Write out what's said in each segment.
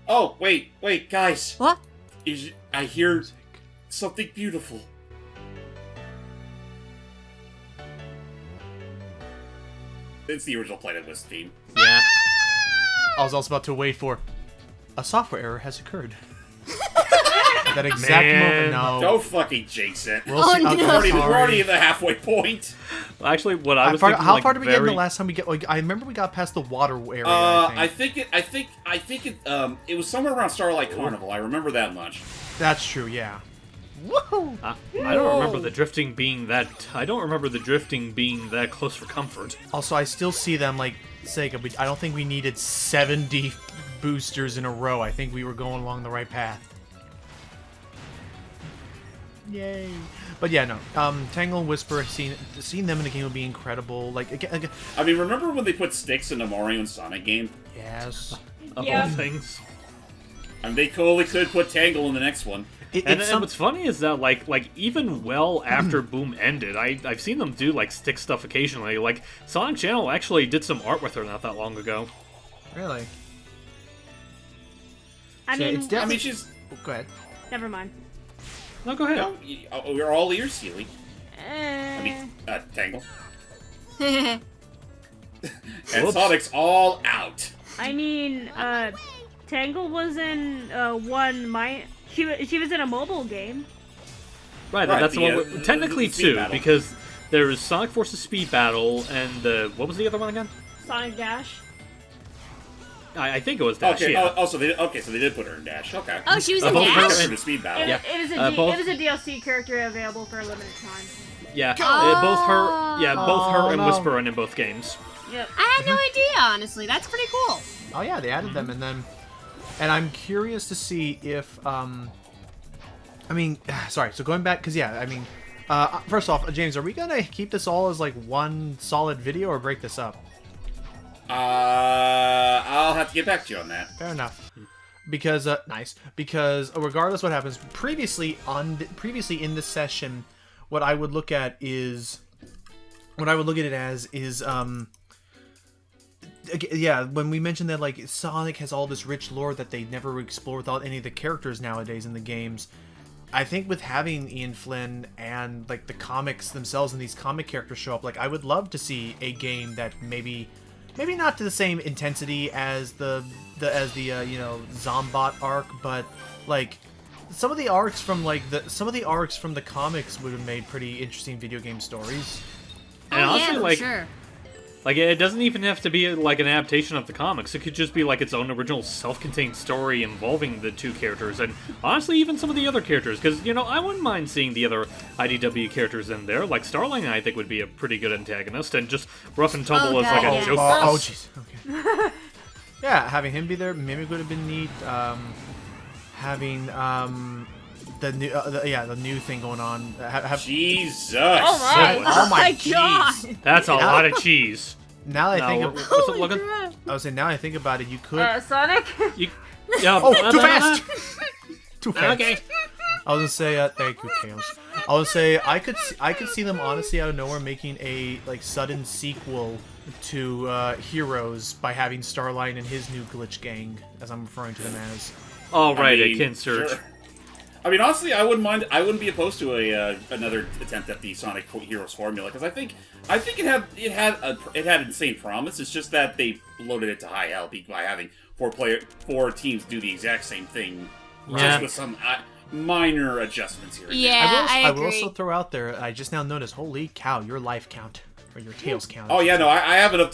Oh, wait, guys. What? I hear something beautiful. It's the original Planet List theme. Yeah. I was also about to wait for a software error has occurred. That exact moment, no. Don't fucking jinx it. We'll see. no. We're already in the halfway point. Well, actually, what I was thinking, how far did we get in the last time we get? Like, I remember we got past the water area. I think it was somewhere around Starlight Carnival. I remember that much. That's true. Yeah. Woohoo! I don't remember the drifting being that. I don't remember the drifting being that close for comfort. Also, I still see them like Sega. I don't think we needed 70 boosters in a row. I think we were going along the right path. Yay! But yeah, no. Tangle and Whisper, seeing them in the game would be incredible. Like, again, I mean, remember when they put sticks in the Mario and Sonic game? yes. Of all things. I mean, they totally could put Tangle in the next one. And what's funny is that, like even well after Boom ended, I've seen them do, like, stick stuff occasionally. Like, Sonic Channel actually did some art with her not that long ago. Really? I mean, She's... Oh, go ahead. never mind. No, go ahead. No, we're all ears, Sealy. I mean, Tangle. And Sonic's all out. I mean, Tangle was in she was in a mobile game. Right, that's the one. Technically, two, because there was Sonic Forces Speed Battle, and what was the other one again? Sonic Dash. I think it was Dash. Okay. Yeah. So they did put her in Dash. Okay. Oh, she was in both Dash. her The Speed Battle. Yeah. It was a DLC character available for a limited time. Yeah, both her and Whisper are in both games. Yep. I had no idea, honestly. That's pretty cool. Oh yeah, they added them, and I'm curious to see if I mean, sorry. So going back, because yeah, I mean, first off, James, are we gonna keep this all as like one solid video or break this up? I'll have to get back to you on that. Fair enough. Because nice. Because regardless what happens, previously in this session, what I would look at it as is yeah, when we mentioned that like Sonic has all this rich lore that they never explore without any of the characters nowadays in the games. I think with having Ian Flynn and like the comics themselves and these comic characters show up, like I would love to see a game that maybe not to the same intensity as the Zombot arc, but like some of the arcs from the comics would have made pretty interesting video game stories. And honestly, for sure. Like, it doesn't even have to be, like, an adaptation of the comics. It could just be, like, its own original self-contained story involving the two characters, and honestly, even some of the other characters, because, I wouldn't mind seeing the other IDW characters in there. Like, Starling, I think, would be a pretty good antagonist, and just Rough and Tumble as, like, a joke. Oh, jeez. Okay. Yeah, having him be there maybe would have been neat. Having, the new thing going on. Jesus! Oh my jeez! That's a lot of cheese. Now that I think of, what's it looking? I was saying, now I think about it, you could. Sonic. Oh, too fast! Too fast. Okay. I was gonna say, thank you, Chaos. I was gonna say, I could see them honestly out of nowhere making a like sudden sequel to Heroes by having Starline and his new glitch gang, as I'm referring to them as. Oh right, a Kin Search. Sure. I mean, honestly, I wouldn't be opposed to another attempt at the Sonic Heroes formula, because I think it had insane promise. It's just that they loaded it to high hell by having four teams do the exact same thing, just with some minor adjustments here. Yeah, I will agree. also throw out there. I just now noticed. Holy cow! Your life count or your Tails count. Oh yeah, no, I have enough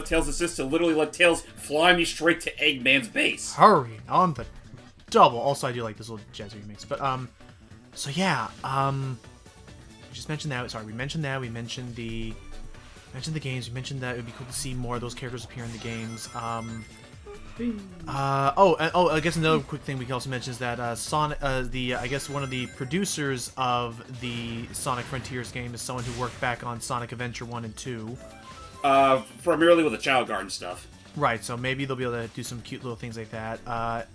Tails assists to literally let Tails fly me straight to Eggman's base. Hurry on the double. Also, I do like this little jazzy remix. But so yeah, we just mentioned that. Sorry, we mentioned that. We mentioned the games. We mentioned that it would be cool to see more of those characters appear in the games. I guess another quick thing we can also mention is that Sonic, I guess one of the producers of the Sonic Frontiers game is someone who worked back on Sonic Adventure 1 and 2. Primarily with the Child Garden stuff. Right, so maybe they'll be able to do some cute little things like that.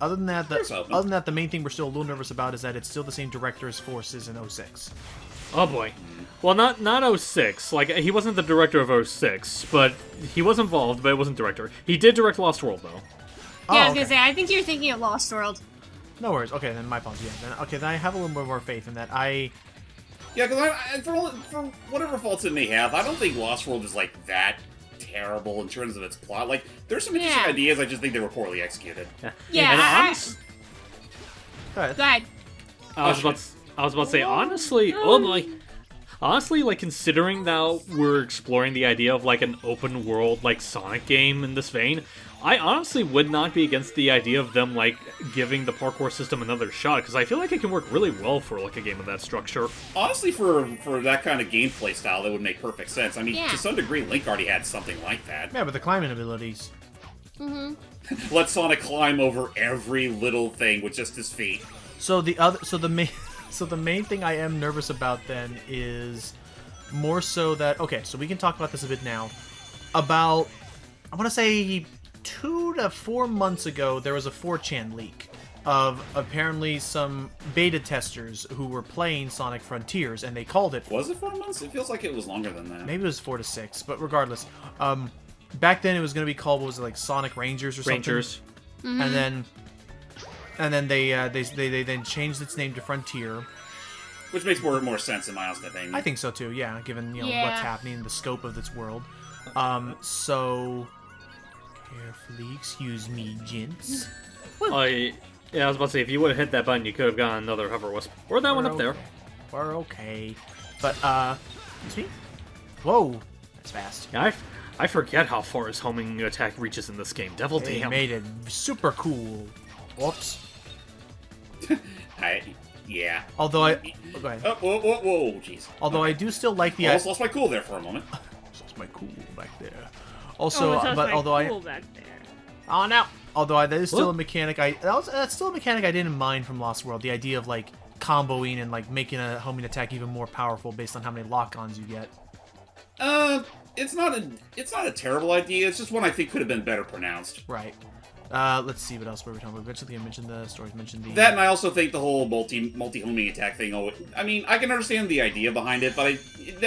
Other than that, the main thing we're still a little nervous about is that it's still the same director as Forces in 06. Oh boy. Well, not 06. Like, he wasn't the director of 06, but he was involved, but it wasn't director. He did direct Lost World, though. Oh, Yeah, I was okay. gonna say, I think you're thinking of Lost World. No worries. Okay, then my apologies. Yeah, then I have a little bit more faith in that. Yeah, because for whatever faults it may have, I don't think Lost World is like that terrible in terms of its plot. Like, there's some interesting Yeah. ideas. I just think they were poorly executed. Yeah, And Go ahead. Go ahead. I was about to say, honestly, honestly, like, considering that we're exploring the idea of, like, an open world, like, Sonic game in this vein, I honestly would not be against the idea of them, like, giving the parkour system another shot, because I feel like it can work really well for, like, a game of that structure. Honestly, for that kind of gameplay style, that would make perfect sense. I mean, Yeah. to some degree, Link already had something like that. Yeah, but the climbing abilities. Let Sonic climb over every little thing with just his feet. So the main thing I am nervous about then is more so that so we can talk about this a bit now. About I want to say 2 to 4 months ago, there was a 4chan leak of apparently some beta testers who were playing Sonic Frontiers, and they called it. Was it 4 months? It feels like it was longer than that. Maybe it was 4 to 6, but regardless, back then it was going to be called, what was it, like Sonic Rangers or something? Rangers. And then they then changed its name to Frontier. Which makes more sense in my honest opinion. I think so too. Yeah, given Yeah. what's happening, the scope of this world. So carefully, excuse me, gents. Yeah, I was about to say, if you would have hit that button, you could have gotten another hover wisp. Or that one up there. We're okay. But excuse me. Whoa, that's fast. Yeah, I forget how far his homing attack reaches in this game. Devil They damn. made it super cool. Whoops. Yeah. Although go ahead. Oh, whoa, jeez. Although I do still like the. Almost lost my cool there for a moment. Lost my cool back there. Also, but but although cool back there. Oh no! Although that is still a Whoop. mechanic. That's still a mechanic I didn't mind from Lost World. The idea of like comboing and like making a homing attack even more powerful based on how many lock-ons you get. It's not a terrible idea. It's just one I think could have been better pronounced. Right. Let's see what else we were talking about. Eventually, I mentioned the stories. Mentioned the That, and I also think the whole multi homing attack thing. I mean, I can understand the idea behind it, but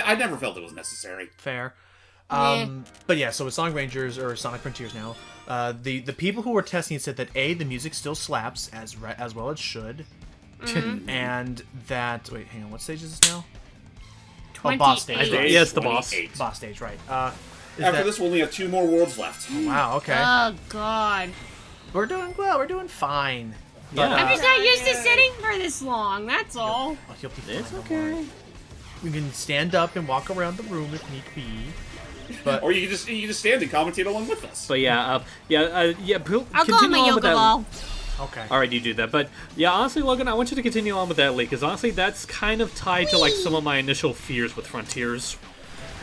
I never felt it was necessary. fair. Yeah. But yeah, so with Sonic Rangers or Sonic Frontiers now, the people who were testing said that the music still slaps as well it should, and that hang on, what stage is this now? Oh, boss stage. 28. Right. Yeah, it's the boss. 28. Boss stage, right? After this, we'll only have 2 more worlds left. Wow. Okay. Oh, God. We're doing well. We're doing fine. Yeah. I'm just not used to sitting for this long, that's all. Oh, you'll be fine, It's don't okay. worry. You can stand up and walk around the room if need be. But Or you can just stand and commentate along with us. But yeah, I'll go on continue my with yoga that. ball. okay. All right, you do that. But yeah, honestly, Logan, I want you to continue on with that leak, because honestly, that's kind of tied to like some of my initial fears with Frontiers.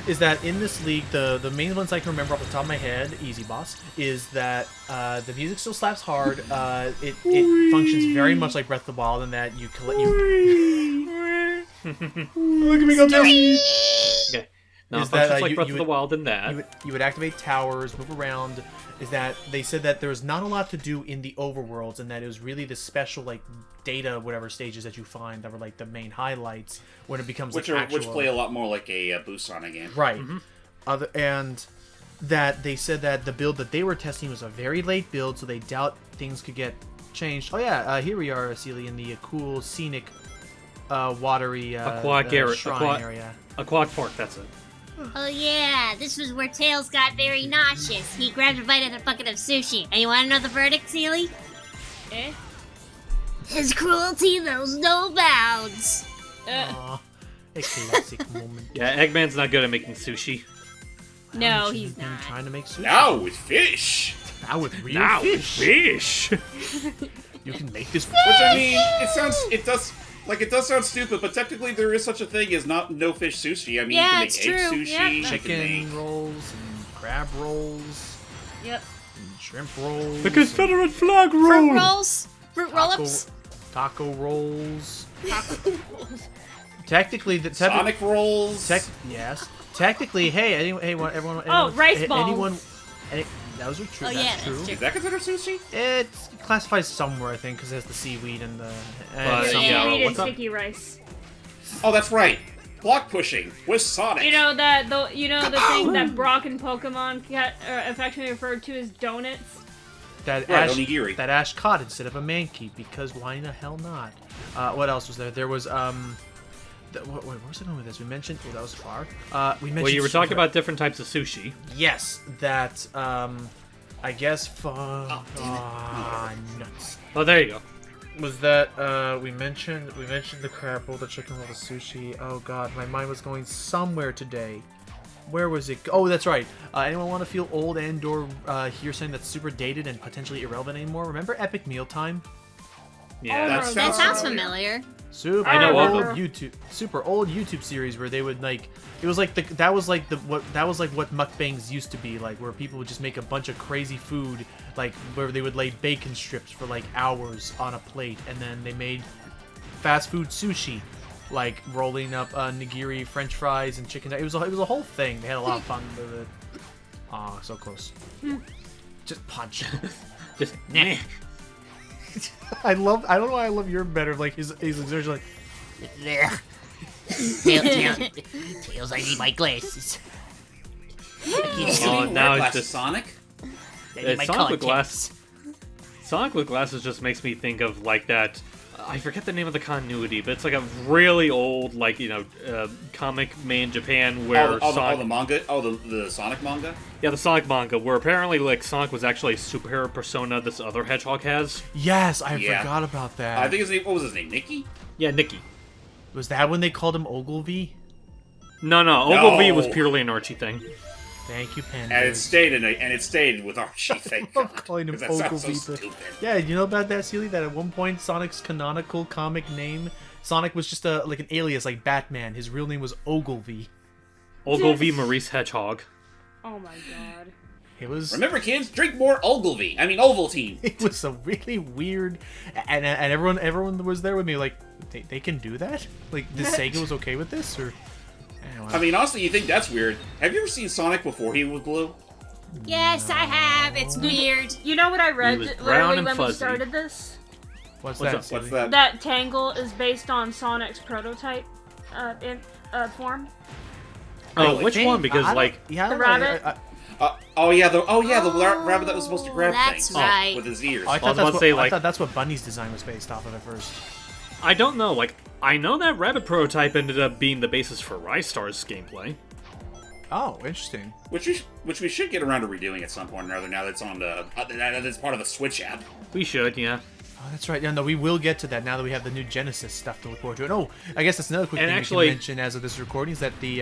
Is that in this league, the main ones I can remember off the top of my head, easy boss, is that the music still slaps hard. It functions very much like Breath of the Wild in that you collect Look at me go down. Okay. Now, Is it functions that, like you- Breath you of the would- Wild in that. You would activate towers, move around. Is that they said that there was not a lot to do in the overworlds, and that it was really the special like data whatever stages that you find that were like the main highlights when it becomes Which like which play a lot more like a boost Sonic game. right. And that they said that the build that they were testing was a very late build, so they doubt things could get changed. Oh yeah, here we are, Celia, in the cool scenic, watery Aquatic area. shrine area. Aquatic Park, that's it. Oh yeah, this was where Tails got very nauseous. He grabbed a bite of a bucket of sushi. And you want to know the verdict, Seely? Eh? His cruelty knows no bounds. Aw, a classic moment. Yeah, Eggman's not good at making sushi. No, Haven't you he's been not. trying to make sushi. Now with fish. Now with real fish, fish! you can make this. Which I mean, it does sound stupid, but technically there is such a thing as no fish sushi. I mean, Yeah, you it's can make egg true. sushi, Yeah. you can Chicken make rolls and crab rolls Yep. and shrimp rolls. The Confederate flag Fruit roll! rolls? Fruit taco, roll-ups? taco rolls. Technically, the Sonic rolls. yes. Technically, hey, everyone. rice balls. Those are true. Oh, that's yeah, that's true. true. Is that considered sushi? It's classified somewhere, I think, because it has the seaweed and the. But, some- yeah, Seaweed and what's up? sticky rice. Oh, that's right. Block pushing with Sonic. You know the thing that Brock and Pokemon affectionately referred to as donuts. that Right, Ash onigiri. that Ash caught instead of a Mankey, because why the hell not? What else was there? There was wait, where was I going with this? We mentioned that was far. We mentioned. Well, you were talking about different types of sushi. Yes, that I guess nuts. Oh, there you go. Was that we mentioned the crab roll, the chicken roll, the sushi. Oh god, my mind was going somewhere today. Where was it? Oh, that's right. Anyone want to feel old and/or hear something that's super dated and potentially irrelevant anymore? Remember Epic Mealtime? Yeah, That that's That sounds familiar. familiar. Super I know of old super old YouTube series where they would like. It was like that was like what mukbangs used to be like, where people would just make a bunch of crazy food, like where they would lay bacon strips for like hours on a plate, and then they made fast food sushi, like rolling up nigiri, French fries, and chicken. It was a whole thing. They had a lot of fun with it. Aw, so close. Just punch. just nah. I don't know why I love your better. Like his exertion, like. Tails, I need my glasses. Oh, now it's just Sonic. I need my Sonic with contacts. Sonic with glasses just makes me think of like that. I forget the name of the continuity, but it's like a really old, like comic made in Japan where Sonic. The manga. Oh, the Sonic manga. Yeah, the Sonic manga, where apparently like Sonic was actually a superhero persona this other hedgehog has. Yes, I Yeah. forgot about that. I think his name. What was his name? Nicky. Yeah, Nicky. Was that when they called him Ogilvy? No, Ogilvy was No. purely an Archie thing. Thank you, Pandas. And it stayed with Archie. Thank I'm God. calling him 'Cause that sounds so Ogilvy. stupid. Yeah, you know about that, Sealy? That at one point Sonic's canonical comic name, Sonic was just like an alias, like Batman. His real name was Ogilvy. Ogilvy Maurice Hedgehog. Oh my god. It was. Remember, kids, drink more Ogilvy. I mean, Ovaltine. It was a really weird, and everyone was there with me. Like, they can do that? Like, the Sega was okay with this, or? I mean, honestly, you think that's weird. Have you ever seen Sonic before he was blue? Yes, I have. It's weird. You know what I read was brown literally and when fuzzy. we started this? What's What's that? up? Sealy? What's that? That Tangle is based on Sonic's prototype form. Oh, Really? which one? Because I don't- like yeah, I The don't know, rabbit? The rabbit that was supposed to grab That's things right. with his ears. I I thought was about that's to what, say, I like- thought that's what Bunny's design was based off of at first. I don't know. Like I know that rabbit prototype ended up being the basis for Rystar's gameplay. Oh, interesting. Which we should get around to redoing at some point or another. Now that's on the that's part of the Switch app. We should, yeah. Oh, that's right. Yeah, no, we will get to that now that we have the new Genesis stuff to look forward to. And oh, I guess that's another quick And thing actually- we can mention as of this recording is that the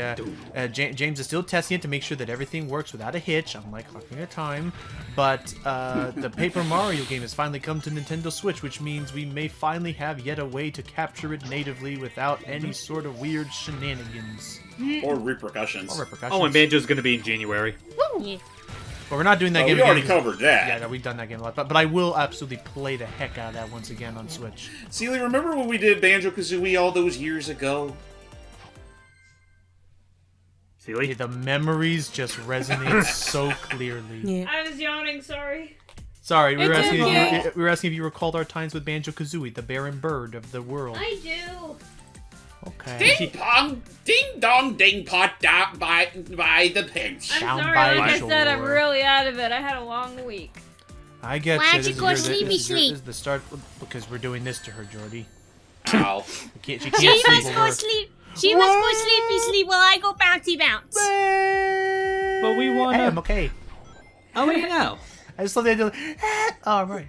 James is still testing it to make sure that everything works without a hitch, unlike Ocarina of Time. But the Paper Mario game has finally come to Nintendo Switch, which means we may finally have yet a way to capture it natively without any sort of weird shenanigans Or repercussions. or repercussions. Oh, and Banjo's gonna be in January. Yeah. But we're not doing that Oh, game we again. already because- covered that. Yeah, no, we've done that game a lot. But I will absolutely play the heck out of that once again on Switch. Sealy, remember when we did Banjo-Kazooie all those years ago? Sealy? The memories just resonate so clearly. I was yawning, sorry. Sorry, we were, It's asking okay. if we were asking if you recalled our times with Banjo-Kazooie, the barren bird of the world. I do. Okay. Ding pong, ding dong, ding pot down by the pinch. I'm Down sorry, by like I the said, I'm shore. really out of it. I had a long week. I get Why you. don't This you is go your- sleepy this is your- sleep? This is the start because we're doing this to her, Jordy. Ow. She can't She sleep must over go her. sleep. She must go sleepy sleep while I go bouncy bounce. But we wanna- Hey, I'm okay. Oh, wait, no. I just love the idea. Of, oh, right.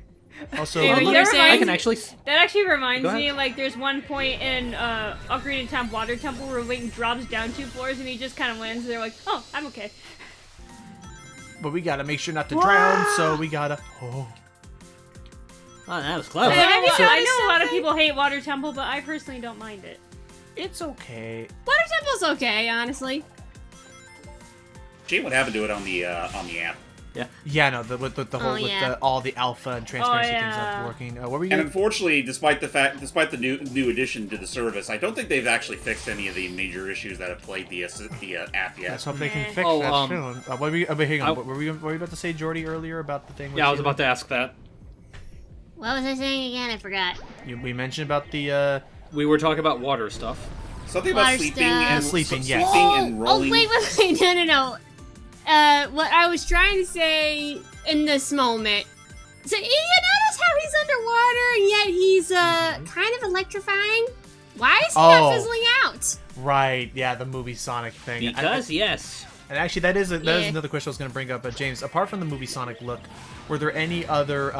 Also, Anyway, look, never saying- I mind. can actually. That actually reminds Go ahead. me, like, there's one point in Ocarina of Time Water Temple where Link drops down 2 floors and he just kind of lands there like, oh, I'm okay. but we gotta make sure not to drown, so we gotta. Oh. Oh, that was I clever. know, have you I noticed know a lot of something? people hate Water Temple, but I personally don't mind it. It's okay. Water Temple's okay, honestly. Shame what happened to it on the app. Yeah, no, with the whole Oh, yeah. with all the alpha and transparency things yeah. not working. What were you? And Gonna... unfortunately, despite the new addition to the service, I don't think they've actually fixed any of the major issues that have plagued the app yet. Let's hope they can Eh. fix Oh, that soon. What were we? Hang on. I- What were we about to say, Jordy, earlier about the thing? with Yeah, I was Sheila? about to ask that. What was I saying again? I forgot. We mentioned about the. We were talking about water stuff. Something about Water sleeping stuff. and Sleeping, yes. sleeping and Oh, rolling. wait. No. What I was trying to say in this moment So you notice how he's underwater and yet he's kind of electrifying? Why is he not fizzling out? Right, yeah, the movie Sonic thing. Because, yes. And actually, that is another question I was going to bring up. James, apart from the movie Sonic look, were there any other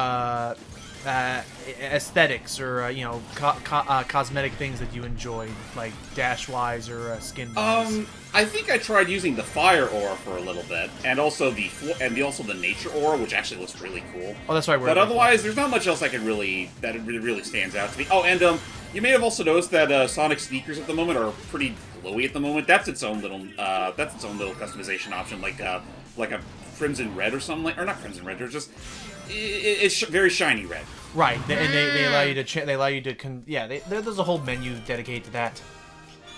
aesthetics or cosmetic things that you enjoyed, like dash-wise or skin-wise? I think I tried using the fire aura for a little bit, and also the nature aura, which actually looks really cool. Oh, that's right. But otherwise, there's not much else I could really stands out to me. Oh, and you may have also noticed that Sonic sneakers at the moment are pretty glowy at the moment. That's its own little customization option, like a crimson red or something, or not crimson red. It's very shiny red. Right, and they allow you to there's a whole menu dedicated to that.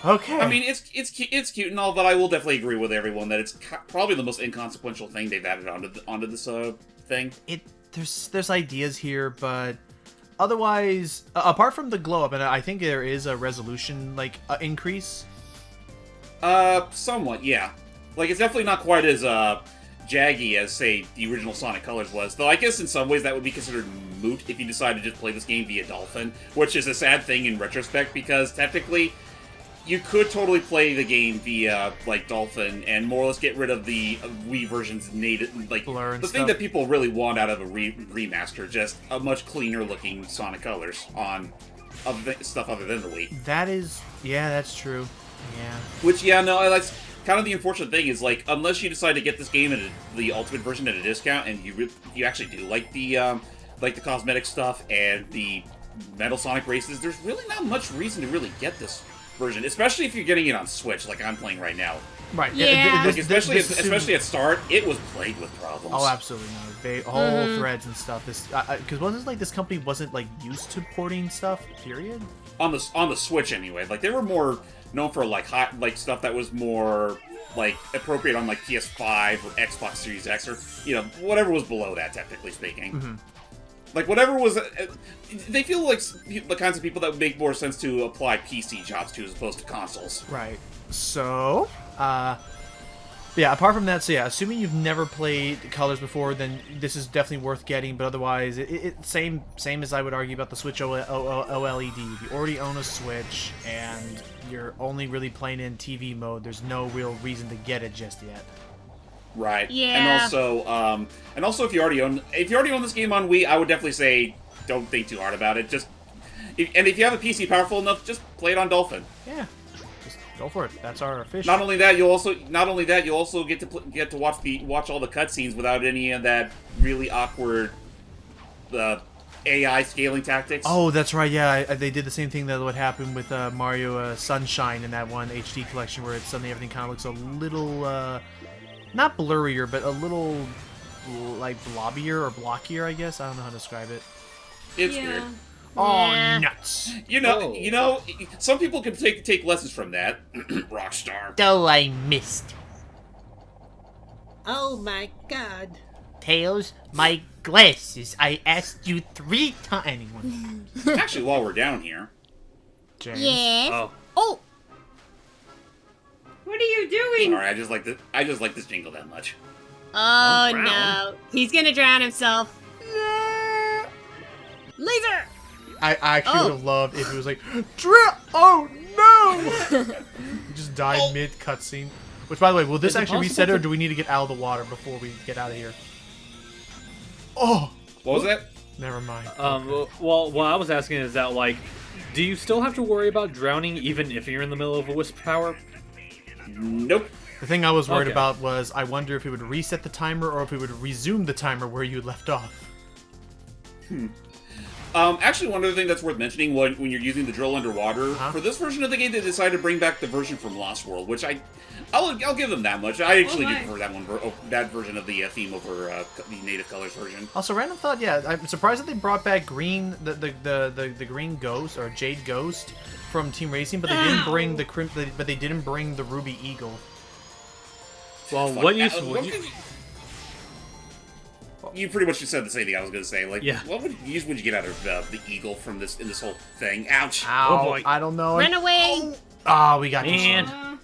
Okay. I mean, it's cute and all, but I will definitely agree with everyone that it's probably the most inconsequential thing they've added onto this thing. There's ideas here, but otherwise, apart from the glow up, and I think there is a resolution increase. Somewhat, yeah. Like, it's definitely not quite as jaggy as, say, the original Sonic Colors was. Though I guess in some ways that would be considered moot if you decide to just play this game via Dolphin, which is a sad thing in retrospect because technically you could totally play the game via Dolphin and more or less get rid of the Wii version's native blur and the thing stuff. that people really want out of a remaster, just a much cleaner looking Sonic Colors on stuff other than the Wii. That's true. Yeah. Which that's kind of the unfortunate thing is unless you decide to get this game in the Ultimate version at a discount and you actually do like the cosmetic stuff and the Metal Sonic races, there's really not much reason to really get this version, especially if you're getting it on Switch like I'm playing right now. Right. Yeah. Especially at start, it was plagued with problems. Oh, absolutely no. Whole threads and stuff. This because wasn't this company wasn't used to porting stuff. Period. On the Switch anyway. They were more known for stuff that was more appropriate on PS5 or Xbox Series X or whatever was below that, technically speaking. Mm-hmm. Whatever was, they feel like the kinds of people that would make more sense to apply PC jobs to as opposed to consoles. Right. So, apart from that, assuming you've never played Colors before, then this is definitely worth getting, but otherwise, same as I would argue about the Switch OLED. If you already own a Switch, and you're only really playing in TV mode, there's no real reason to get it just yet. Right. Yeah. And also, if you already own this game on Wii, I would definitely say don't think too hard about it. If you have a PC powerful enough, just play it on Dolphin. Yeah. Just go for it. That's our official. Not only that, you'll also get to watch all the cutscenes without any of that really awkward AI scaling tactics. Oh, that's right. Yeah, they did the same thing that would happen with Mario Sunshine in that one HD collection, where suddenly everything kind of looks a little. Not blurrier, but a little blobbier or blockier, I guess. I don't know how to describe it. It's weird. Oh, Yeah. nuts! Some people can take lessons from that. Rockstar. Though I missed. Oh my god. Tails, my glasses. I asked you 3 times. Anyone? Actually, while we're down here, James. Yes. Oh. What are you doing? sorry, I just like this jingle that much. Oh Don't drown. no. He's gonna drown himself. Laser! I actually would have loved if it was oh no! He just died mid cutscene. Which, by the way, will this Is it actually possible reset, or to- do we need to get out of the water before we get out of here? Oh, What was that? never mind. Well, what I was asking is that, do you still have to worry about drowning even if you're in the middle of a wisp tower? Nope. The thing I was worried Okay. about was I wonder if it would reset the timer or if it would resume the timer where you had left off. Actually, one other thing that's worth mentioning when you're using the drill underwater, for this version of the game, they decided to bring back the version from Lost World, which I'll give them that much. I actually do nice. prefer that version of the theme over the Native Colors version. Also, random thought, I'm surprised that they brought back Green, the Green Ghost or Jade Ghost from Team Racing, but they didn't bring but they didn't bring the Ruby Eagle. Well, Fuck, you pretty much just said the same thing I was going to say. Yeah. What would you get out of the eagle from in this whole thing? Ouch! Ow, boy. I don't know. Run away! We got Man. you.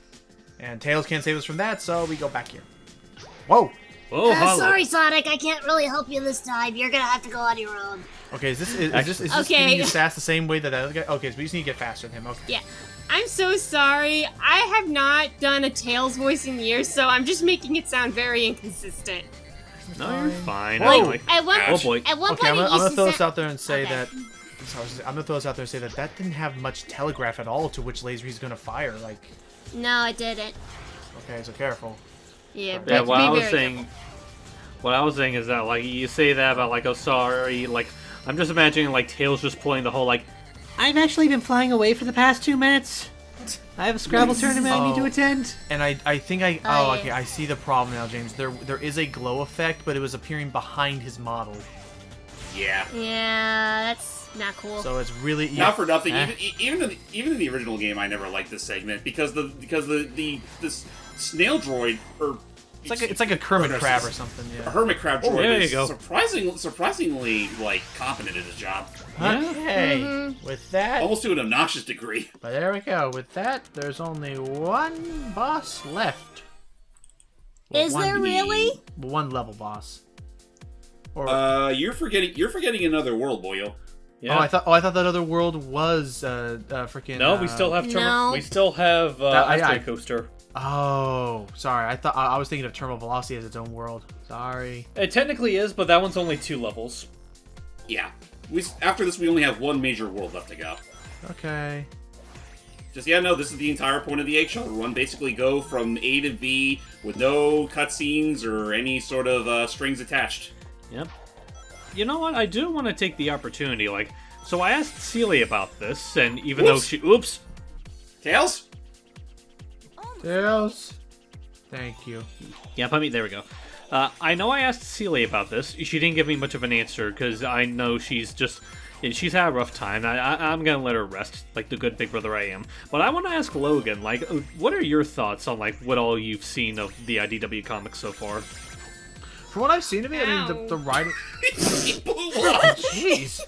And Tails can't save us from that, so we go back here. Whoa! Oh, Hollow. Sorry, Sonic, I can't really help you this time. You're gonna have to go on your own. Okay, is this Okay. giving you sass the same way that other guy? Okay, so we just need to get faster than him. Okay. Yeah. I'm so sorry. I have not done a Tails voice in years, so I'm just making it sound very inconsistent. No, you're fine. Whoa. Like, At one, oh boy. at one Okay, point, I'm it gonna used throw to this sound... out there and say Okay. that. I'm gonna throw this out there and say that that didn't have much telegraph at all to which laser he's gonna fire. Like, No, it didn't. okay, so careful. Yeah, Yeah, but what be I was very saying, careful. what I was saying is that like you say that about like, oh sorry, like I'm just imagining like Tails just pulling the whole like, I've actually been flying away for the past 2 minutes. I have a Scrabble tournament I need to Oh. attend. And I think I Oh, okay, yeah. I see the problem now, James. There is a glow effect, but it was appearing behind his model, Yeah. Yeah, that's not cool. so it's really Not for nothing. Eh. Even in the original game, I never liked this segment because this snail droid or it's like a Kermit or crab or something. a Yeah. hermit crab droid there you is go. surprisingly like competent at his job, Okay. With that, almost to an obnoxious degree. but there we go. With that, there's only one boss left. Is there really? One level boss. Or You're forgetting another world, boyo. Yeah. I thought that other world was freaking. no, we still have No. we still have I- Astro Coaster. Oh, sorry. I was thinking of Terminal Velocity as its own world. Sorry. It technically is, but that one's only 2 levels. Yeah. After this, we only have one major world left to go. Okay. No, this is the entire point of the Egg Shuttle run. Basically go from A to B with no cutscenes or any sort of strings attached. Yep. You know what? I do want to take the opportunity, like, so I asked Celia about this, and even though Oops. oops, Tails? Tails. Thank you. yeah, there we go. I know I asked Celia about this. She didn't give me much of an answer, because I know she's had a rough time. I'm gonna let her rest, like the good big brother I am. But I want to ask Logan, like, what are your thoughts on, like, what all you've seen of the IDW comics so far? From what I've seen of it, I mean, the writing. He blew up. Jeez.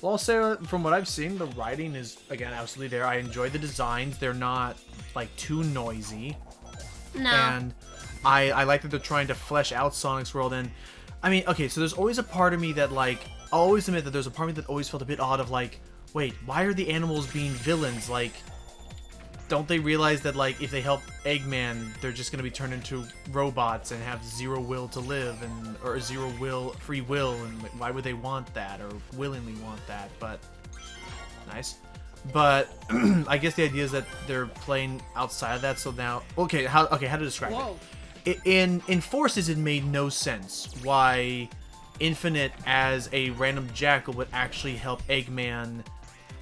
Well, I'll say from what I've seen, the writing is again absolutely there. I enjoy the designs; they're not like too noisy, No. and I like that they're trying to flesh out Sonic's world. And I mean, okay, so there's always a part of me that like I'll always admit that there's a part of me that always felt a bit odd of like, wait, why are the animals being villains? Like, don't they realize that like if they help Eggman, they're just gonna be turned into robots and have zero will to live or free will, and like, why would they want that or willingly want that? But nice. But I guess the idea is that they're playing outside of that. So now, okay, how to describe it? In Forces, it made no sense why Infinite as a random jackal would actually help Eggman.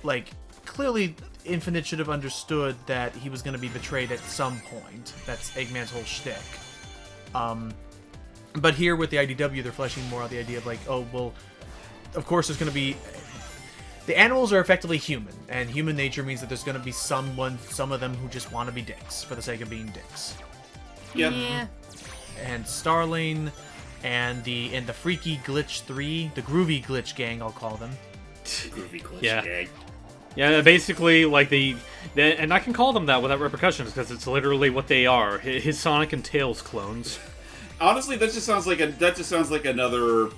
Like, clearly Infinite should have understood that he was going to be betrayed at some point. That's Eggman's whole shtick. But here with the IDW, they're fleshing more out the idea of like, oh, well, of course there's going to be... The animals are effectively human, and human nature means that there's going to be some of them who just want to be dicks for the sake of being dicks. Yep. Yeah. And Starling and the Freaky Glitch 3, the Groovy Glitch Gang, I'll call them. Groovy glitch Yeah. gag. Yeah, basically, like, and I can call them that without repercussions, because it's literally what they are. His Sonic and Tails clones. Honestly, that just sounds like another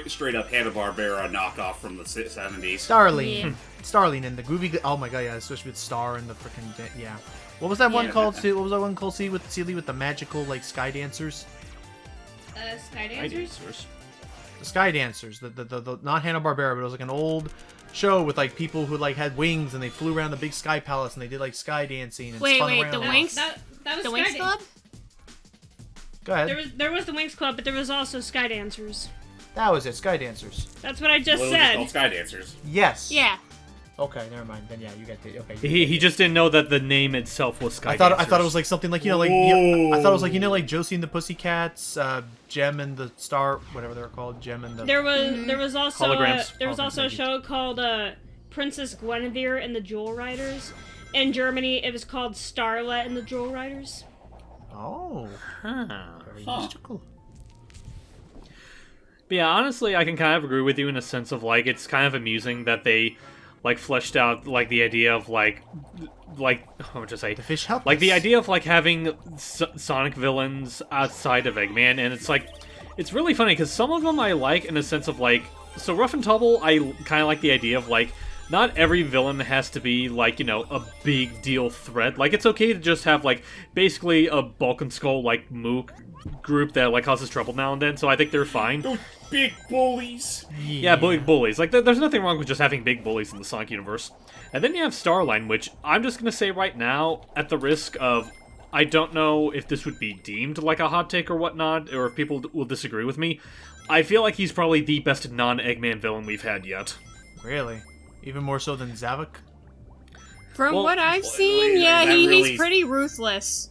straight up Hanna-Barbera knockoff from the 70s. Starling. Yeah. Starling and the Groovy Oh my god, yeah, especially with Star and the freaking... Yeah. What was that one Yeah. called? What was that one called, Sealy, with the magical, like, sky dancers? Sky Dancers? The Sky Dancers. The not Hanna-Barbera, but it was like an old show with, like, people who, like, had wings and they flew around the big sky palace and they did, like, sky dancing and Wait, spun wait, around. the Winx? That was The Sky Winx Club? Go ahead. There was the Winx Club, but there was also Sky Dancers. That was it, Sky Dancers. That's what I just Literally just said. called Sky Dancers. Yes. Yeah. Okay, never mind. Then yeah, you got the... Okay. He just didn't know that the name itself was Sky I thought Dancers. it was like something like, you know, like I thought it was like, you know, like Josie and the Pussycats, Gem and the Star, whatever they were called, Gem and the... There was also Holograms. there was also a Holograms, show called Princess Guinevere and the Jewel Riders. In Germany, it was called Starlet and the Jewel Riders. Oh, Huh. very Huh. mystical. But yeah, honestly, I can kind of agree with you in a sense of, like, it's kind of amusing that they, like fleshed out like the idea of like how would I say The fish help. like the idea of like having Sonic villains outside of Eggman, and it's like it's really funny because some of them I like in a sense of like so Rough and Tumble I kind of like the idea of like not every villain has to be like a big deal threat. Like it's okay to just have like basically a Bulk and Skull like mook group that like causes trouble now and then. So I think they're fine. Those big bullies. Yeah, big bullies. Like, there's nothing wrong with just having big bullies in the Sonic universe. And then you have Starline, which I'm just gonna say right now, at the risk of... I don't know if this would be deemed like a hot take or whatnot, or if people will disagree with me. I feel like he's probably the best non-Eggman villain we've had yet. Really? Even more so than Zavok? From Well, what I've is seen, that really- he's pretty ruthless.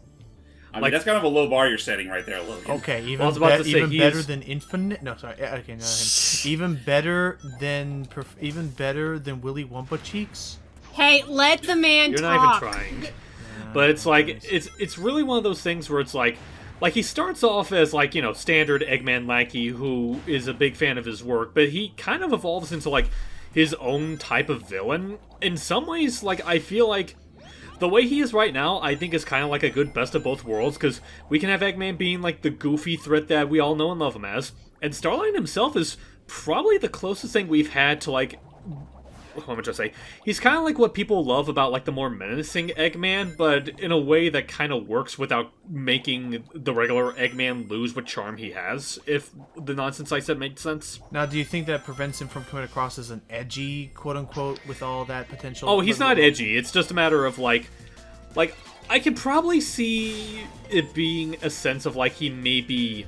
I mean, Like- that's kind of a low bar you're setting right there, Logan. Okay, even, Well, I was about to say, even he better is- than Infinite. No, sorry. Okay, no, him. Even better than Willy Wumpa Cheeks. Hey, let the man You're talk. not even trying. But it's like, it's really one of those things where it's like he starts off as like, standard Eggman Lackey who is a big fan of his work, but he kind of evolves into like his own type of villain. In some ways, like, I feel like the way he is right now, I think is kind of like a good best of both worlds, because we can have Eggman being like the goofy threat that we all know and love him as, and Starline himself is probably the closest thing we've had to like, how much I say, he's kind of like what people love about like the more menacing Eggman, but in a way that kind of works without making the regular Eggman lose what charm he has, if the nonsense I said made sense. Now, do you think that prevents him from coming across as an edgy, quote-unquote, with all that potential? Oh, he's not edgy. It's just a matter of like I could probably see it being a sense of like he may be.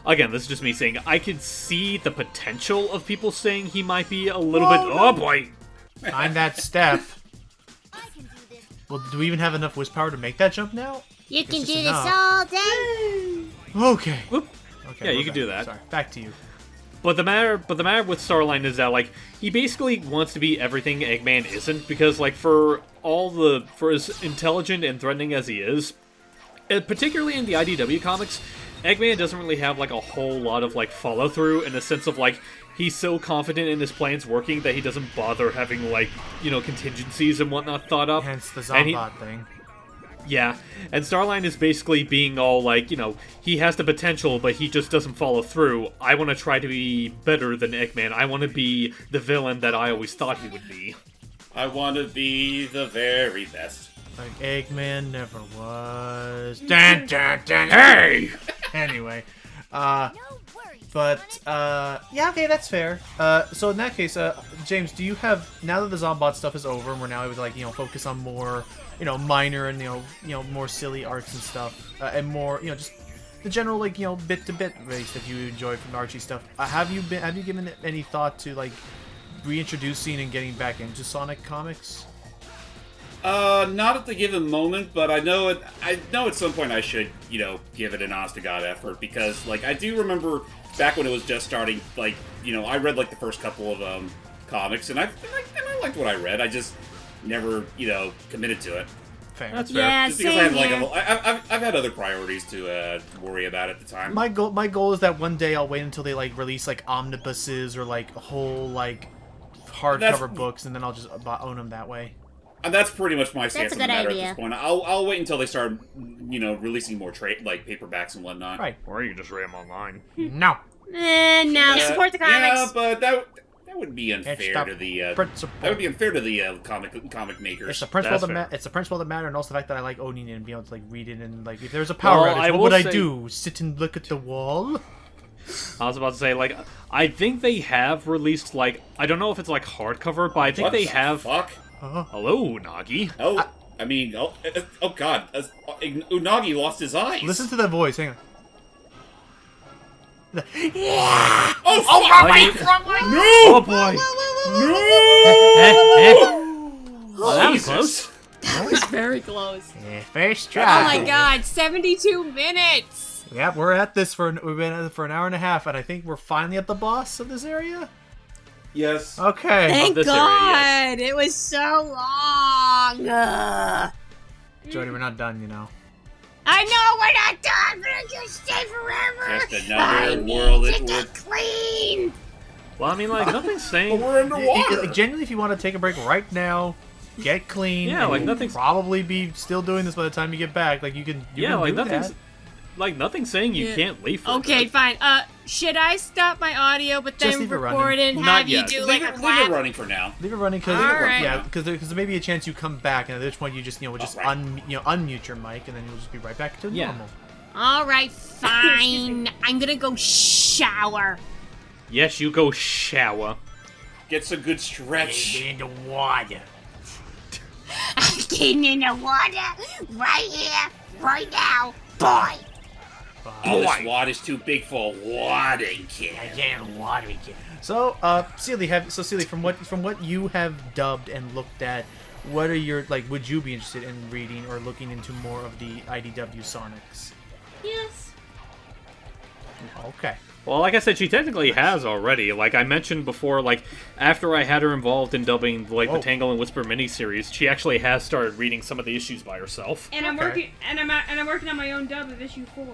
Again, this is just me saying I could see the potential of people saying he might be a little bit. Oh boy! Mind that step. Well, do we even have enough whiz power to make that jump now? You can just do this enough. all day. Okay. Whoop. Okay. Yeah, you we're can back. do that. Sorry. Back to you. But the matter with Starline is that like he basically wants to be everything Eggman isn't, because like for as intelligent and threatening as he is, particularly in the IDW comics, Eggman doesn't really have like a whole lot of like follow through, in the sense of like he's so confident in his plans working that he doesn't bother having like contingencies and whatnot thought up. Hence the And Zombot thing. Yeah, and Starline is basically being all like, he has the potential, but he just doesn't follow through. I want to try to be better than Eggman. I want to be the villain that I always thought he would be. I want to be the very best. Like Eggman never was. Dun, dun, dun. Hey! Anyway, yeah, okay, that's fair. So in that case, James, do you have, now that the Zombot stuff is over and we're now able to like focus on more minor and more silly arcs and stuff, and more just the general like bit to bit race that you enjoy from the Archie stuff, have you given it any thought to like reintroducing and getting back into Sonic comics? Not at the given moment, but I know at some point I should, give it an honest to God effort, because, like, I do remember back when it was just starting, like, I read, like, the first couple of, comics, and I liked what I read. I just never, committed to it. Fair. That's fair. Yeah, Just because I same have, here. I've had other priorities to worry about at the time. My goal is that one day I'll wait until they like release like omnibuses or like whole like hardcover books, and then I'll just own them that way. And that's pretty much my stance a on the good matter idea. at this point. I'll wait until they start, releasing more like paperbacks and whatnot. Right. Or you can just read them online. No. No, support the comics. Yeah, but that would be unfair It's to the principle. that would be unfair to the comic makers. It's the principle That's fair. it's the principle that matter, and also the fact that I like owning it and being able to like read it, and like if there's a power Well, outage, I what will would I say- do? Sit and look at the wall? I was about to say, like, I think they have released, like, I don't know if it's like hardcover, but I think What they the have. Fuck. Hello, Nagi. Oh, I mean, oh God, Unagi lost his eyes. Listen to that voice. Hang on. Oh, Oh, fuck! wrong way, I- wrong way. Oh boy. Oh, that was Jesus. close. That was very close. Yeah, first Oh try. my god, 72 minutes! Yeah, we're at this we've been at it for an hour and a half, and I think we're finally at the boss of this area. Yes. Okay. Thank this area, god! It was so long! Jody, we're not done, I know we're not done, but I just stay forever! Just I another need world to it get would. clean! Well, I mean, like, nothing's But saying... we're underwater. Like, genuinely, if you want to take a break right now, get clean. Yeah, and like, you'll nothing's- probably be still doing this by the time you get back. Like, you can do nothing's... that. Like, nothing's saying you can't leave for a Okay, bit. fine. Should I stop my audio but Just then leave it running. record and Not have you yet. do leave, like a it, leave clap? it running for now. Leave it running because Alright. there may be a chance you come back and at this point you just just Alright. unmute your mic and then you'll just be right back to Yeah. normal. All right, fine. I'm gonna go shower. Yes, you go shower. Get some good stretch. in the water. I'm getting in the water right here, right now. Boy. Oh, this wad is too big for a wadding kid. I get in the water again. So, Sealy, from what you have dubbed and looked at, what are your would you be interested in reading or looking into more of the IDW Sonics? Yes. Okay. Well, like I said, she technically has already. Like I mentioned before, like after I had her involved in dubbing like Whoa. the Tangle and Whisper miniseries, she actually has started reading some of the issues by herself. And I'm Okay. I'm working on my own dub of issue 4.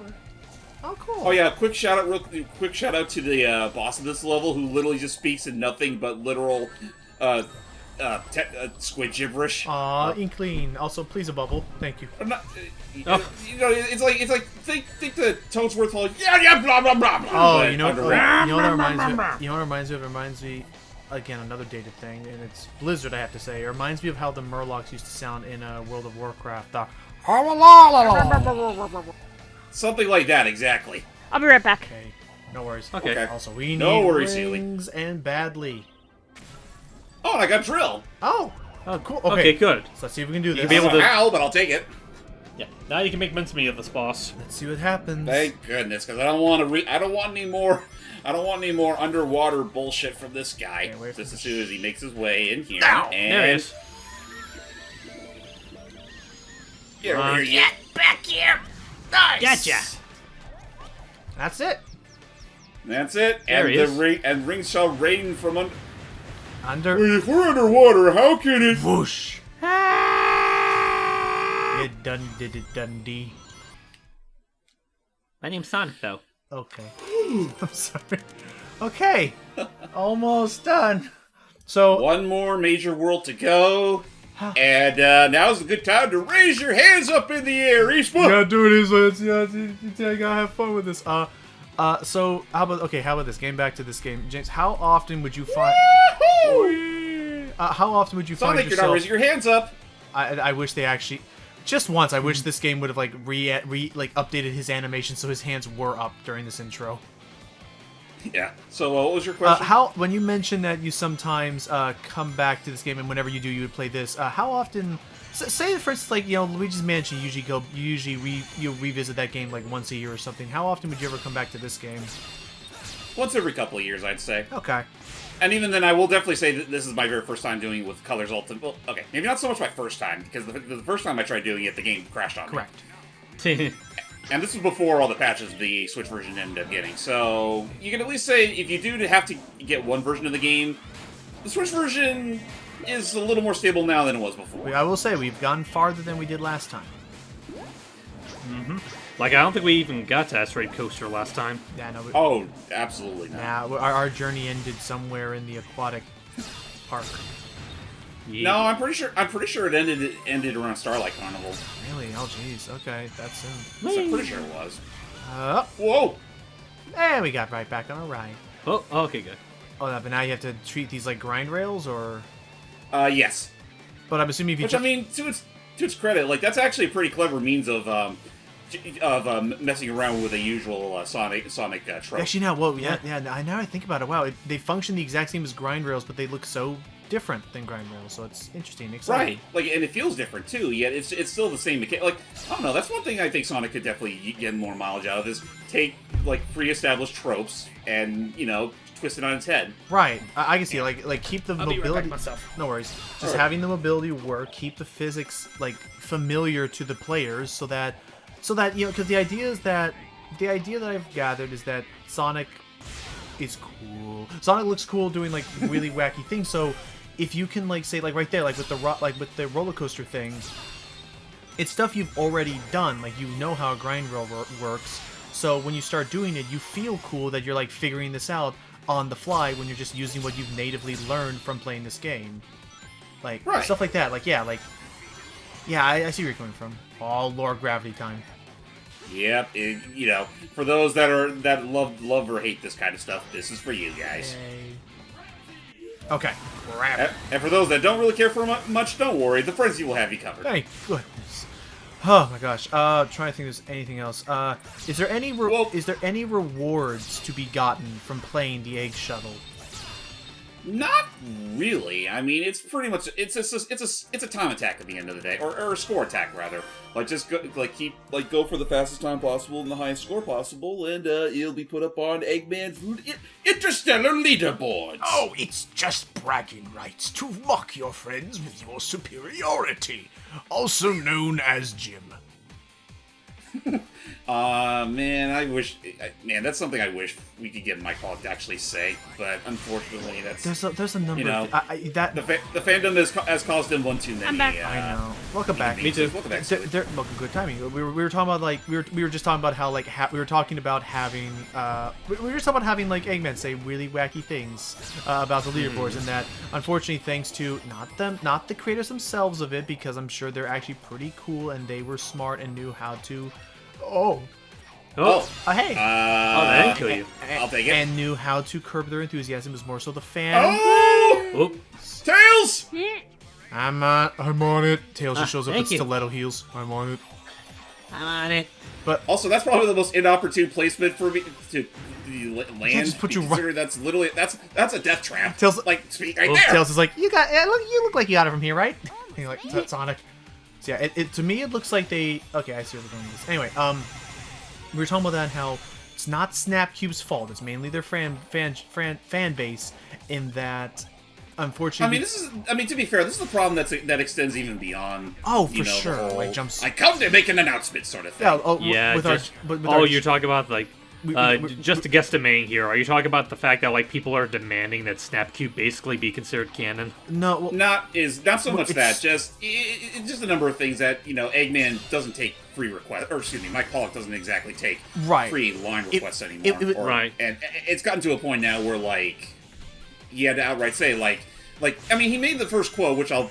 Oh, cool. Oh yeah, quick shout out to the boss of this level who literally just speaks in nothing but literal squid gibberish. Aw, Inkling. Also, please a bubble. Thank you. I'm not, Oh. you know, it's like think the Toadsworth whole yeah blah blah blah blah. Oh, but you know what underwater. that reminds me? You know what it reminds me of? It reminds me, again, another dated thing, and it's Blizzard, I have to say. It reminds me of how the Murlocs used to sound in World of Warcraft. Something like that, exactly. I'll be right back. Okay, no worries. Okay. Also, we need No worries, Sealy. rings and badly. Oh, and I got drill. Oh, cool. Okay, Okay, good. so let's see if we can do this. can be able I don't to- know how, but I'll take it. Yeah. Now you can make mincemeat of this boss. Let's see what happens. Thank goodness, because I don't want to. I don't want any more. I don't want any more underwater bullshit from this guy. Okay, wait for Just the as soon as he makes his way in here. Ow! And There he is. Get over here, you. Get back here. Nice. Gotcha. That's it. That's it. There and he the is. rings shall rain from under. Under. If we're underwater, how can it? Whoosh. It done did it Dundee. My name's Sonic, though. Okay. I'm sorry. Okay. Almost done. So, One more major world to go. And now's a good time to raise your hands up in the air, Respawn. do it, let's gotta have fun with this. So how about this? Getting back to this game, James. How often would you find? How often would you find Sonic, you're not yourself? raising your hands up. I wish they actually. Just once, I wish this game would have updated his animation so his hands were up during this intro. Yeah. So what was your question? When you mentioned that you sometimes come back to this game and whenever you do, you would play this. How often? Say for instance, Luigi's Mansion. You usually revisit that game like once a year or something. How often would you ever come back to this game? Once every couple of years, I'd say. Okay. And even then, I will definitely say that this is my very first time doing it with Colors Ultimate. Well, okay, maybe not so much my first time, because the first time I tried doing it, the game crashed on me. Correct. And this was before all the patches the Switch version ended up getting. So, you can at least say, if you do have to get one version of the game, the Switch version is a little more stable now than it was before. I will say, we've gone farther than we did last time. Like, I don't think we even got to Asteroid Coaster last time. Yeah, no, Oh, absolutely not. our journey ended somewhere in the aquatic park. Yeah. No, I'm pretty sure it ended around Starlight Carnival. Really? Oh, jeez. Okay, that's soon. I'm pretty sure it was. Whoa! Whoa! And we got right back on our ride. Oh, okay, good. Oh, but now you have to treat these like grind rails, or? Yes. But I'm assuming if you. Which, I mean, to its credit, like, that's actually a pretty clever means of messing around with the usual Sonic trope. Actually, now, whoa, yeah. Now I think about it, wow, they function the exact same as grind rails, but they look so different than grind rails, so it's interesting, exciting. Right, like, and it feels different too. Yet it's still the same mechanic. Like, I don't know. That's one thing I think Sonic could definitely get more mileage out of is take like pre-established tropes and twist it on its head. Right, I can see like keep the mobility. No worries. Just Alright. having the mobility work, keep the physics like familiar to the players, so that because the idea that I've gathered is that Sonic is cool. Sonic looks cool doing like really wacky things. So if you can say right there, with the roller coaster thing, it's stuff you've already done. Like, you know how a grind rail works. So when you start doing it, you feel cool that you're figuring this out. on the fly when you're just using what you've natively learned from playing this game. Like, Right. stuff like that. Like, yeah, I see where you're coming from. All lore gravity time. Yep, you know, for those that love or hate this kind of stuff, this is for you guys. Okay. Gravity. And for those that don't really care for much, don't worry, the frenzy will have you covered. Thank goodness. Oh my gosh. Trying to think if there's anything else. Is there any rewards to be gotten from playing the egg shuttle? Not really. I mean, it's pretty much it's a time attack at the end of the day, or a score attack rather. Like just go for the fastest time possible and the highest score possible, and it'll be put up on Eggman's interstellar leaderboards. Oh, it's just bragging rights to mock your friends with your superiority, also known as Jim. Man, that's something I wish we could get Mike Hall to actually say, but unfortunately, that's There's a number. you know, of that. the fandom has caused him one too many. I'm back. I know. Welcome back. Me too. Welcome back. Welcome. Good timing. We were talking about like we were just talking about how like we were talking about having we were just talking about having like Eggman say really wacky things about the leaderboards, and that unfortunately, thanks to not the creators themselves of it, because I'm sure they're actually pretty cool and they were smart and knew how to. Oh, Hey. that didn't kill you. I'll take it. And knew how to curb their enthusiasm. It was more so the fan. Oh! Oop. Tails! I'm on it. Tails just shows up thank with you. stiletto heels. I'm on it. I'm on it. Also, that's probably the most inopportune placement for me to land. just put you considering that's literally that's a death trap. Tails- like speak right there. Tails is like, you look like you got it from here, right? And you're like, that's Sonic. So yeah, it to me it looks like they. Okay, I see where they're going with this. Anyway, we were talking about that and how it's not Snapcube's fault. It's mainly their fan base. In that, unfortunately, I mean, to be fair, this is a problem that extends even beyond. Oh, for you know, sure. the whole, Like jumps. I come to make an announcement, sort of thing. Yeah. With just, our you're talking about like. Just to guesstimate here, are you talking about the fact that like people are demanding that Snapcube basically be considered canon? no. Well, Not so much it's- that, just just a number of things that Eggman doesn't take free requests, or excuse me, Mike Pollock doesn't exactly take Right. free line requests anymore. Right. And it's gotten to a point now where like he had to outright say like I mean, he made the first quote, which I'll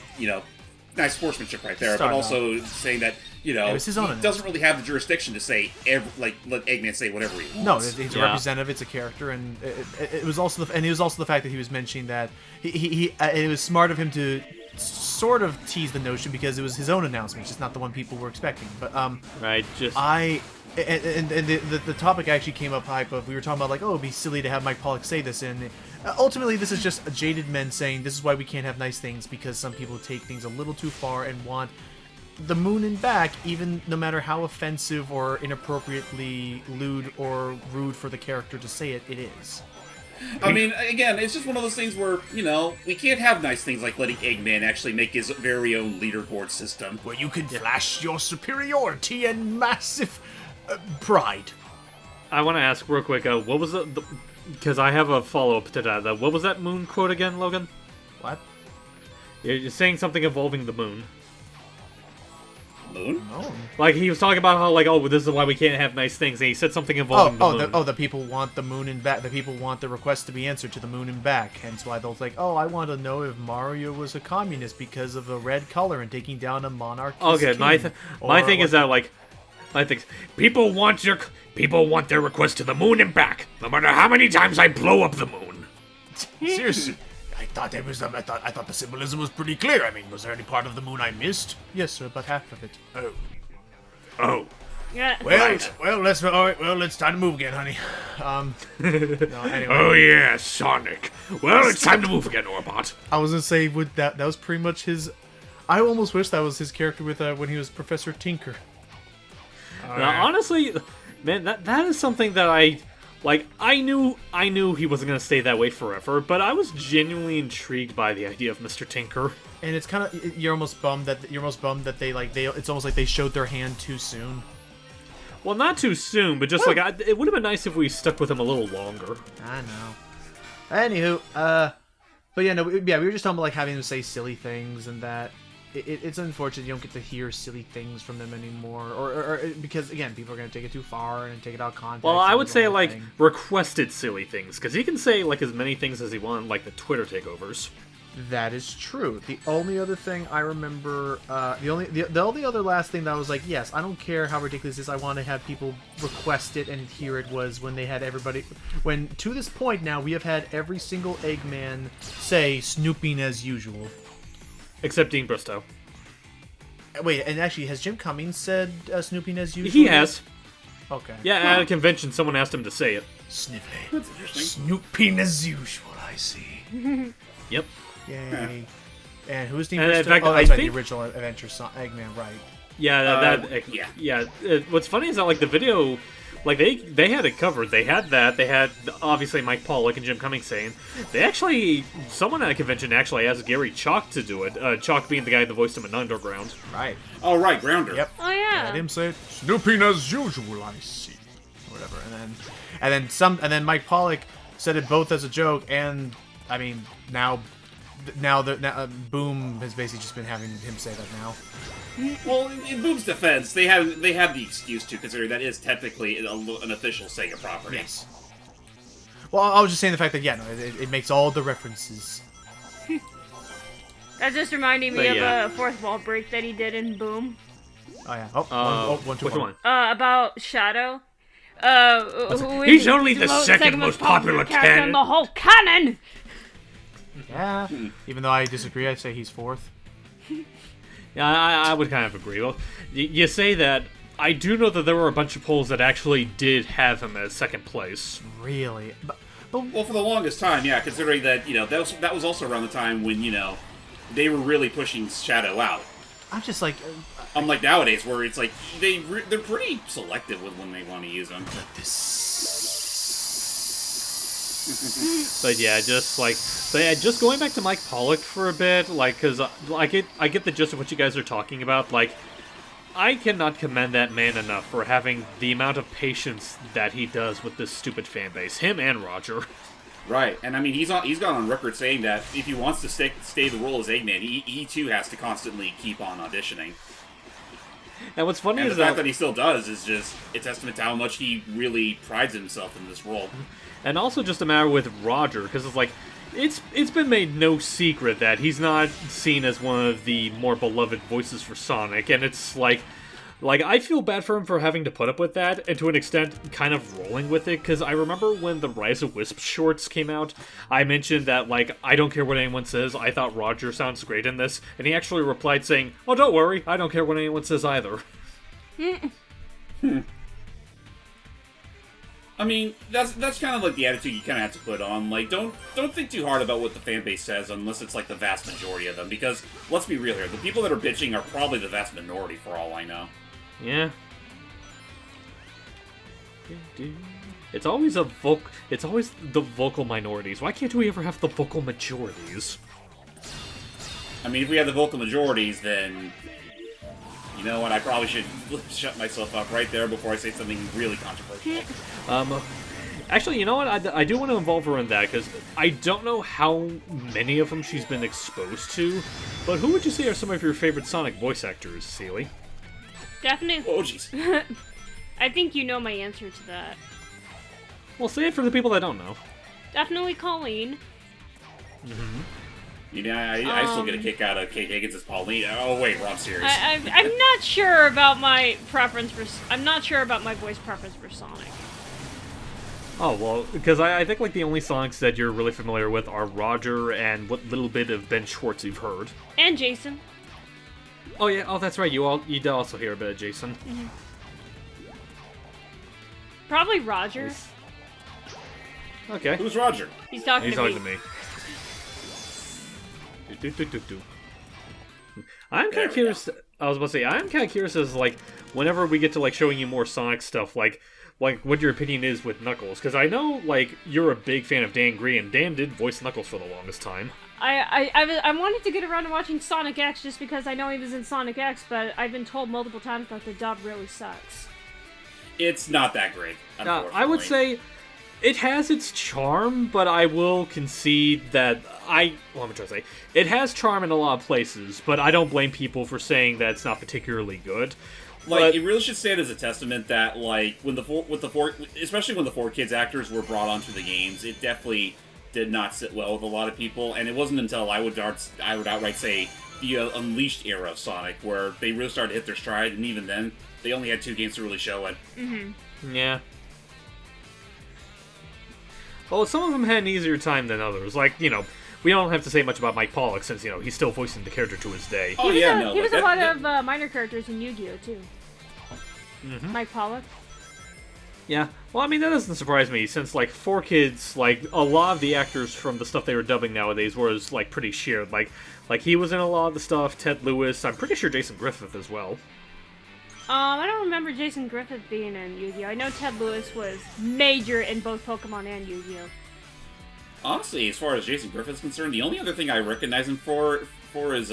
nice sportsmanship right there, Start but also saying that It was his own he doesn't really have the jurisdiction to say let Eggman say whatever he wants. No, he's a Yeah. representative. It's a character, and it was also the fact that he was mentioning that it was smart of him to sort of tease the notion because it was his own announcement, just not the one people were expecting. But Right, just the topic actually came up hype of we were talking about like, oh, it'd be silly to have Mike Pollock say this, and ultimately this is just jaded men saying this is why we can't have nice things, because some people take things a little too far and want the moon and back, even no matter how offensive or inappropriately lewd or rude for the character to say it, it is. I mean, again, it's just one of those things where, we can't have nice things like letting Eggman actually make his very own leaderboard system. Where you can flash your superiority and massive pride. I want to ask real quick, what was the because I have a follow-up to that. What was that moon quote again, Logan? What? You're saying something involving the moon. Moon? Oh. Like, he was talking about how, like, oh, this is why we can't have nice things, and he said something involving the moon. The people want the moon and back. The people want the request to be answered to the moon and back. Hence why they'll like, oh, I want to know if Mario was a communist because of the red color and taking down a monarch. Okay, my thing is that, like, I think people want their request to the moon and back, no matter how many times I blow up the moon. Seriously. I thought the symbolism was pretty clear. I mean, was there any part of the moon I missed? Yes, sir, but half of it. Oh. Yeah. Well, let's time to move again, honey. No, anyway. Oh yeah, Sonic. Well, it's time to move again, Orbot. I was gonna say that was pretty much his. I almost wish that was his character with when he was Professor Tinker. Now, honestly, man, that is something that I knew he wasn't gonna stay that way forever, but I was genuinely intrigued by the idea of Mr. Tinker. And it's kind of you're almost bummed that they it's almost like they showed their hand too soon. Well, not too soon, but just it would have been nice if we stuck with him a little longer. I know. Anywho, but yeah, we were just talking about like having him say silly things and that it's unfortunate you don't get to hear silly things from them anymore, or because again, people are gonna take it too far and take it out of context. Well, I and would the say whole like thing. requested silly things, because he can say like as many things as he wants, like the Twitter takeovers. That is true. The only other thing I remember, the only other last thing that I was like, yes, I don't care how ridiculous it is, I want to have people request it and hear it, was when they had everybody, when to this point now we have had every single Eggman say snooping as usual. Except Dean Bristow. Wait, and actually, has Jim Cummings said snooping as usual? He has. Okay. Yeah, at a convention, someone asked him to say it. Sniffly. That's interesting. Snooping as usual, I see. Yep. Yay. And who's Dean And in Bristow? fact, Oh, I that's right, think- the original Adventure Eggman, right. Yeah, yeah. What's funny is that like the video, like they had it covered. They had that. They had obviously Mike Pollock and Jim Cummings saying. They actually, someone at a convention actually asked Gary Chalk to do it. Chalk being the guy that voiced him in Underground. Right. Oh, right, Grounder. Yep. Oh yeah. Let him say it. Snooping as usual, I see. Whatever. And then Mike Pollock said it both as a joke and, I mean, now Boom has basically just been having him say that now. Well, in Boom's defense, they have the excuse to consider that is technically an official Sega property. Yes. Well, I was just saying the fact that, yeah, no, it makes all the references. That's just reminding me But of yeah. a fourth wall break that he did in Boom. Oh, yeah. Oh, one, two Which more. one? About Shadow. Who He's is only the second most popular character in canon. the whole canon. Yeah. Even though I disagree, I'd say he's fourth. Yeah, I would kind of agree. Well, you say that. I do know that there were a bunch of polls that actually did have him as second place. Really? But Well, for the longest time, yeah, considering that, that was also around the time when, they were really pushing Shadow out. I'm just like... Unlike nowadays, where it's like, they're pretty selective with when they want to use them. But yeah, just going back to Mike Pollock for a bit, like, because I get the gist of what you guys are talking about. Like, I cannot commend that man enough for having the amount of patience that he does with this stupid fan base. Him and Roger. Right, and I mean, he's gone on record saying that if he wants to stay the role as Eggman, he too has to constantly keep on auditioning. And what's funny And the is fact that he still does is just a testament to how much he really prides himself in this role. and also just a matter with Roger, because it's like, it's been made no secret that he's not seen as one of the more beloved voices for Sonic, and it's like I feel bad for him for having to put up with that, and to an extent, kind of rolling with it, because I remember when the Rise of Wisp shorts came out, I mentioned that, like, I don't care what anyone says, I thought Roger sounds great in this, and he actually replied saying, oh, don't worry, I don't care what anyone says either. I mean, that's kind of like the attitude you kind of have to put on. Like, don't think too hard about what the fan base says, unless it's like the vast majority of them. Because let's be real here, the people that are bitching are probably the vast minority, for all I know. Yeah. It's always the vocal minorities. Why can't we ever have the vocal majorities? I mean, if we had the vocal majorities, then you know what? I probably should shut myself up right there before I say something really controversial. Actually, you know what? I do want to involve her in that, because I don't know how many of them she's been exposed to, but who would you say are some of your favorite Sonic voice actors, Seely? Definitely. Oh, jeez. I think you know my answer to that. Well, say it for the people that don't know. Definitely Colleen. You know, I still get a kick out of Kate Higgins as Pauline. Oh, wait, wrong series. I'm not sure about my preference for. I'm not sure about my voice preference for Sonic. Oh, well, because I think like the only Sonics that you're really familiar with are Roger and what little bit of Ben Schwartz you've heard. And Jason. Oh yeah, oh that's right. You did also hear a bit of Jason. Mm-hmm. Probably Roger. Okay. Who's Roger? He's talking He's to me. talking to me. I'm kind of curious. I was about to say, I'm kind of curious as like whenever we get to like showing you more Sonic stuff, like what your opinion is with Knuckles, because I know like you're a big fan of Dan Green, and Dan did voice Knuckles for the longest time. I wanted to get around to watching Sonic X just because I know he was in Sonic X, but I've been told multiple times that the dub really sucks. It's not that great, unfortunately. I would say It has its charm, but I will concede that I'm trying to say it has charm in a lot of places, but I don't blame people for saying that it's not particularly good. Like, But- it really should stand as a testament that, like, especially when the 4Kids actors were brought onto the games, it definitely did not sit well with a lot of people, and it wasn't until I would outright say the Unleashed era of Sonic, where they really started to hit their stride, and even then, they only had 2 games to really show it. Yeah. Well, some of them had an easier time than others. Like, we don't have to say much about Mike Pollock since, he's still voicing the character to his day. Oh, He yeah, was no. he was like, a lot that- of minor characters in Yu-Gi-Oh! Too. Mike Pollock. Yeah. Well, I mean, that doesn't surprise me since, like, 4Kids, like, a lot of the actors from the stuff they were dubbing nowadays was, like, pretty shared. Like he was in a lot of the stuff, Ted Lewis, I'm pretty sure Jason Griffith as well. I don't remember Jason Griffith being in Yu-Gi-Oh! I know Ted Lewis was major in both Pokemon and Yu-Gi-Oh! Honestly, as far as Jason Griffith's concerned, the only other thing I recognize him for is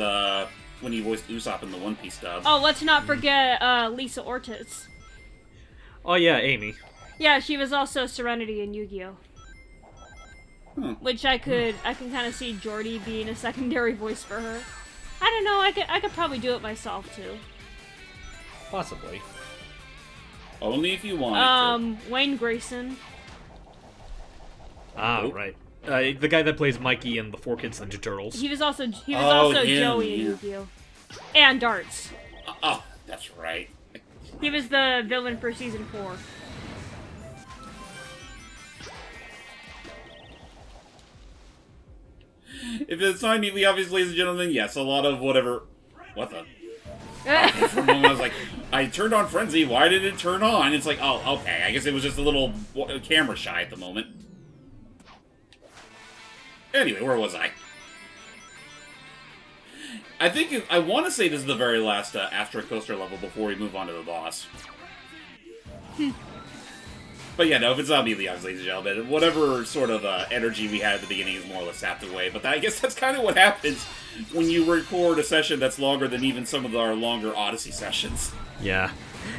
when he voiced Usopp in the One Piece dub. Oh, let's not forget Lisa Ortiz. Oh, yeah, Amy. Yeah, she was also Serenity in Yu-Gi-Oh! Which I can kind of see Jordy being a secondary voice for her. I don't know. I could probably do it myself too. Possibly. Only if you want Wayne Grayson. Ah, Nope. right. The guy that plays Mikey in the 4Kids Ninja Turtles. He was also him, Joey in yeah. Yu-Gi-Oh! And Darts. Oh, that's right. He was the villain for season 4. If it's not immediately obvious, ladies and gentlemen, yes, a lot of whatever... What the... For a moment, I was like, I turned on Frenzy, why did it turn on? It's like, oh, okay, I guess it was just a little camera shy at the moment. Anyway, where was I? I want to say this is the very last Astro Coaster level before we move on to the boss. But yeah, no, if it's not immediately obvious, ladies and gentlemen, whatever sort of energy we had at the beginning is more or less sapped away. But I guess that's kind of what happens when you record a session that's longer than even some of our longer Odyssey sessions. Yeah.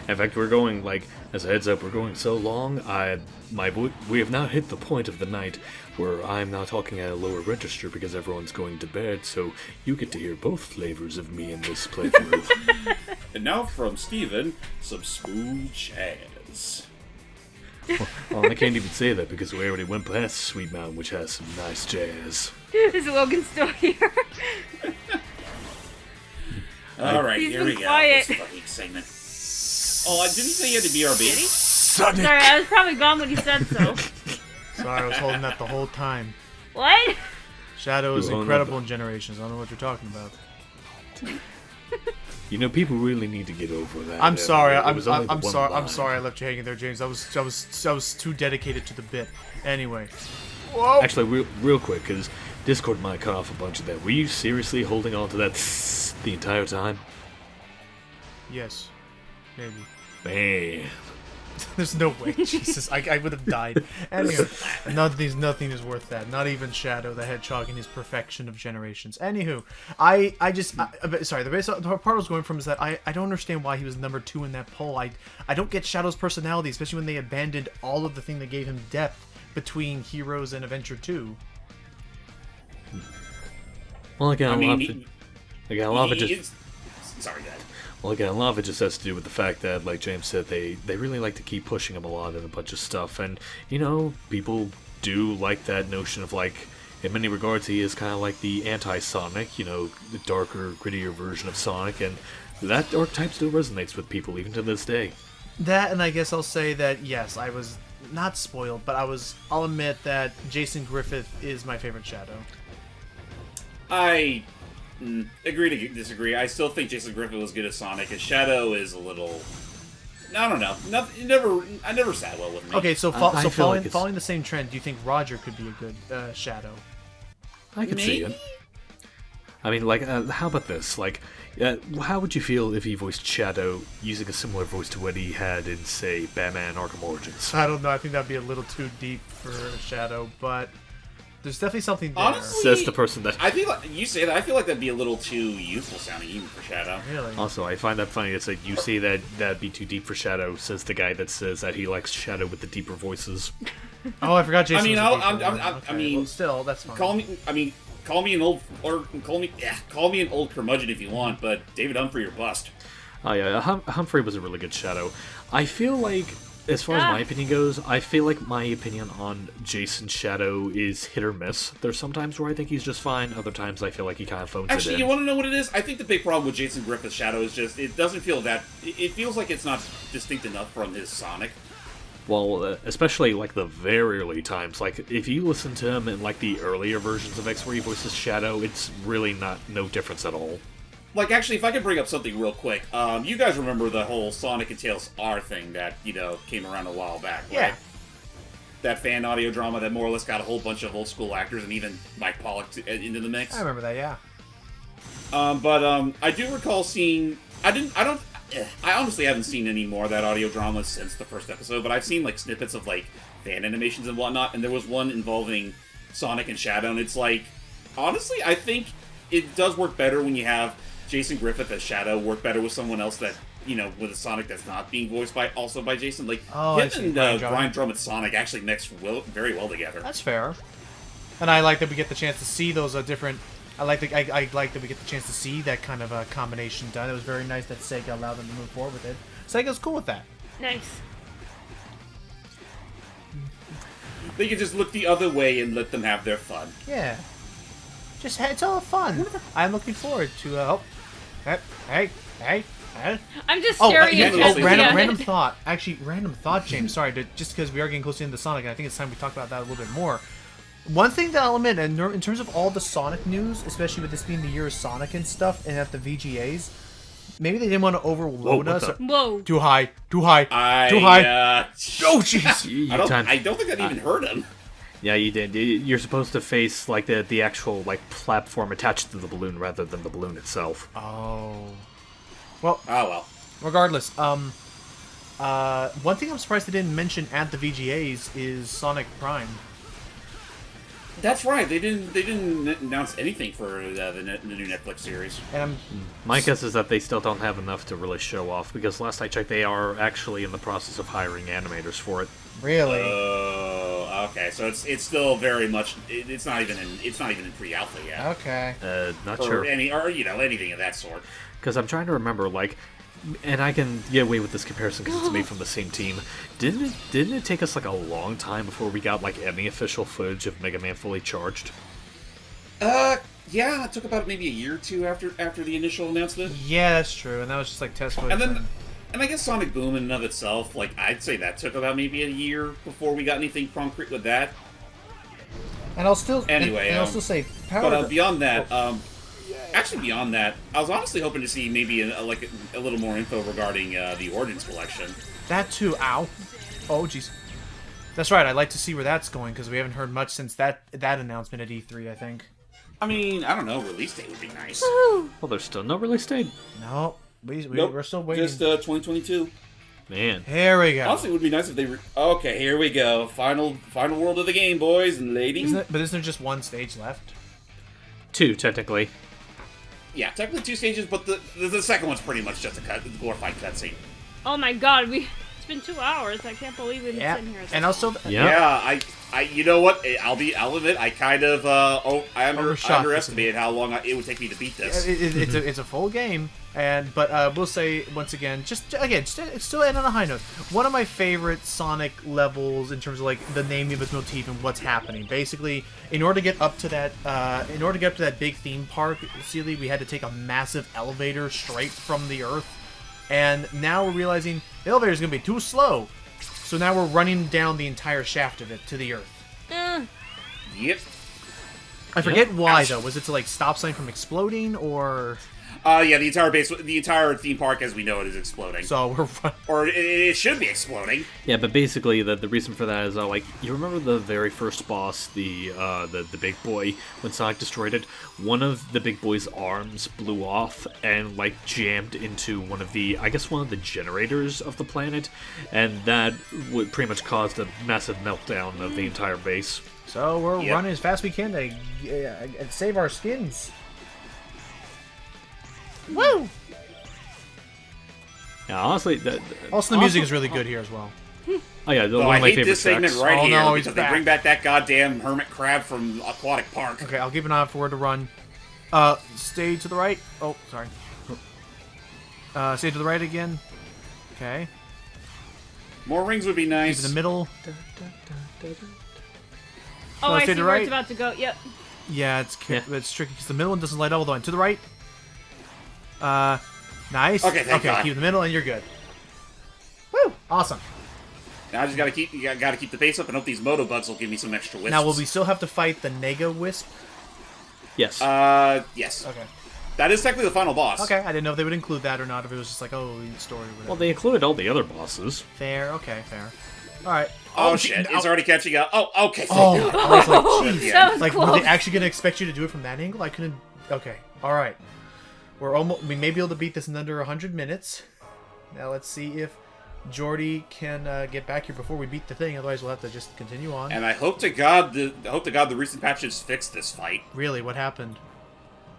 In fact, we're going, like, as a heads up, we're going so long, we have now hit the point of the night where I'm now talking at a lower register because everyone's going to bed, so you get to hear both flavors of me in this playthrough. And now from Steven, some smooth jazz. Well, I can't even say that because we already went past Sweet Mountain, which has some nice jazz. Is Logan still here? Alright, He's here been we go. quiet. This fucking segment. Oh, didn't he say he had to BRB? Sonic! Sorry, I was probably gone when he said so. Sorry, I was holding that the whole time. What? Shadow is You're holding incredible up in Generations. I don't know what you're talking about. You know, people really need to get over that. I'm sorry. It was only the I'm one sorry. I'm line. sorry. I left you hanging there, James. I was too dedicated to the bit. Anyway. Whoa. Actually, real quick, because Discord might cut off a bunch of that. Were you seriously holding on to that the entire time? Yes. Maybe. Man. There's no way. Jesus, I would have died. Anyway, nothing is worth that. Not even Shadow the Hedgehog in his perfection of Generations. Anywho, the part I was going from is that I don't understand why he was number 2 in that poll. I don't get Shadow's personality, especially when they abandoned all of the thing that gave him depth between Heroes and Adventure 2. Well, again, I a mean, lot of it just... Sorry, Dad. Well, again, a lot of it just has to do with the fact that, like James said, they really like to keep pushing him a lot in a bunch of stuff, and, people do like that notion of, like, in many regards, he is kind of like the anti-Sonic, the darker, grittier version of Sonic, and that archetype still resonates with people even to this day. That, and I guess I'll say that, yes, I was not spoiled, but I'll admit that Jason Griffith is my favorite Shadow. I agree to disagree. I still think Jason Griffith was good as Sonic, and Shadow is a little... I don't know. I never sat well with me. Okay, so, I feel following, like it's- following the same trend, do you think Roger could be a good Shadow? I could see it. I mean, like, how about this? Like, how would you feel if he voiced Shadow using a similar voice to what he had in, say, Batman Arkham Origins? I don't know. I think that'd be a little too deep for Shadow, but there's definitely something there. Honestly, Says the person that... I feel like you say that. I feel like that'd be a little too youthful sounding, even for Shadow. Really? Also, I find that funny. It's like, you say that'd be too deep for Shadow, says the guy that says that he likes Shadow with the deeper voices. Oh, I forgot Jason. I mean, was a I'll- D4. I'm- I Okay, mean, well, still, that's fine. Call me an old curmudgeon if you want, but David Humphrey or bust. Oh yeah, Humphrey was a really good Shadow. I feel like, as far as my opinion goes, I feel like my opinion on Jason's Shadow is hit or miss. There's sometimes where I think he's just fine, other times I feel like he kind of phones Actually, it in. you want to know what it is? I think the big problem with Jason Griffith's Shadow is just it doesn't feel that. It feels like it's not distinct enough from his Sonic. Well, especially like the very early times. Like if you listen to him in like the earlier versions of X, where he voices Shadow, it's really no difference at all. Like, actually, if I could bring up something real quick, you guys remember the whole Sonic and Tails R thing that, came around a while back, right? Yeah. That fan audio drama that more or less got a whole bunch of old school actors and even Mike Pollock into the mix. I remember that, yeah. But I do recall seeing... I honestly haven't seen any more of that audio drama since the first episode, but I've seen, like, snippets of, like, fan animations and whatnot, and there was one involving Sonic and Shadow, and it's like... Honestly, I think it does work better when you have Jason Griffith as Shadow work better with someone else that, with a Sonic that's not being voiced by Jason. Like, I him see. and Brian Brian Drummond's Sonic actually mix very well together. That's fair. And I like that we get the chance to see those different... I like that we get the chance to see that kind of a combination done. It was very nice that Sega allowed them to move forward with it. Sega's cool with that. Nice. They can just look the other way and let them have their fun. Yeah. It's all fun. I'm looking forward to... Hey. I'm just staring at yeah, Jesse. random thought. Actually, random thought, James. Sorry, just because we are getting close to the end of Sonic, and I think it's time we talk about that a little bit more. One thing that I'll admit, and in terms of all the Sonic news, especially with this being the year of Sonic and stuff, and at the VGAs, maybe they didn't want to overload us. Whoa. Too high. Too high. Oh, jeez. I don't think that even hurt him. Yeah, you did. You're supposed to face like the actual like platform attached to the balloon rather than the balloon itself. Oh. Well. Oh well. Regardless, one thing I'm surprised they didn't mention at the VGAs is Sonic Prime. That's right. They didn't announce anything for the new Netflix series. And My guess is that they still don't have enough to really show off because last I checked, they are actually in the process of hiring animators for it. Really? Oh, okay. So it's still very much. It's not even in pre-alpha yet. Okay. Not Or sure. anything of that sort. Because I'm trying to remember, like, and I can get away with this comparison because it's made from the same team. Didn't it take us like a long time before we got like any official footage of Mega Man fully charged? Yeah, it took about maybe a year or two after the initial announcement. Yeah, that's true. And that was just like test footage. And I guess Sonic Boom in and of itself, like, I'd say that took about maybe a year before we got anything concrete with that. And I'll still Anyway, and I'll still say But beyond that, actually beyond that, I was honestly hoping to see maybe a little more info regarding the Origins collection. that too. Ow. Oh, jeez. That's right. I'd like to see where that's going because we haven't heard much since that announcement at E3. I think. I mean, I don't know, release date would be nice. Well, there's still no release date. No, Nope, we're still waiting. Just 2022. Man. Here we go. Honestly, it would be nice if they. Okay, here we go. Final world of the game, boys and ladies. But isn't there just one stage left? 2, technically. Yeah, technically 2 stages, but the second one's pretty much just a glorified cutscene. Oh my god, it's been 2 hours. I can't believe we've been Yeah. sitting here. And also, Yeah. Yeah, I, you know what? I'll admit, I kind of, I Overshot underestimated how long it would take me to beat this. it's a full game, but we'll say once again, it's still end on a high note. One of my favorite Sonic levels in terms of like the naming of its motif and what's happening. Basically, in order to get up to that big theme park, Sealy, we had to take a massive elevator straight from the Earth, and now we're realizing the elevator is going to be too slow. So now we're running down the entire shaft of it to the Earth. Yep. I forget why though. Was it to like stop something from exploding or? Yeah, the entire theme park as we know it is exploding. So we're Or it should be exploding. Yeah, but basically the reason for that is like you remember the very first boss, the big boy, when Sonic destroyed it. One of the big boy's arms blew off and like jammed into one of the generators of the planet, and that would pretty much caused a massive meltdown of the entire base. So we're running as fast as we can to save our skins. Woo! Yeah, honestly, Also, the music is really good here as well. Oh yeah, Though one I of my hate favorite this segment tracks. right Oh, here no, he's because they back. bring back that goddamn hermit crab from Aquatic Park. Okay, I'll keep an eye out for where to run. Stay to the right. Oh, sorry. Stay to the right again. Okay. More rings would be Keep nice. in the middle. Oh, No, I stay see to where right. it's about to go. Yep. Yeah, it's Yeah. it's tricky because the middle one doesn't light up all the way. To the right. Nice. Okay, thank God. keep in the middle and you're good. Woo! Awesome. Now I just gotta keep the pace up and hope these moto bugs will give me some extra wisps. Now, will we still have to fight the Nega Wisp? Yes. Yes. Okay. That is technically the final boss. Okay, I didn't know if they would include that or not, if it was just like, oh, lead story or whatever. Well, they included all the other bosses. Fair, okay, fair. Alright. Oh, shit, it's already catching up. Oh, okay, thank Oh, God. I was like, jeez. That was Like, close. were they actually going to expect you to do it from that angle? I couldn't... Okay, alright. We may be able to beat this in under 100 minutes. Now let's see if Jordy can get back here before we beat the thing, otherwise we'll have to just continue on. And I hope to God the recent patches fixed this fight. Really, what happened?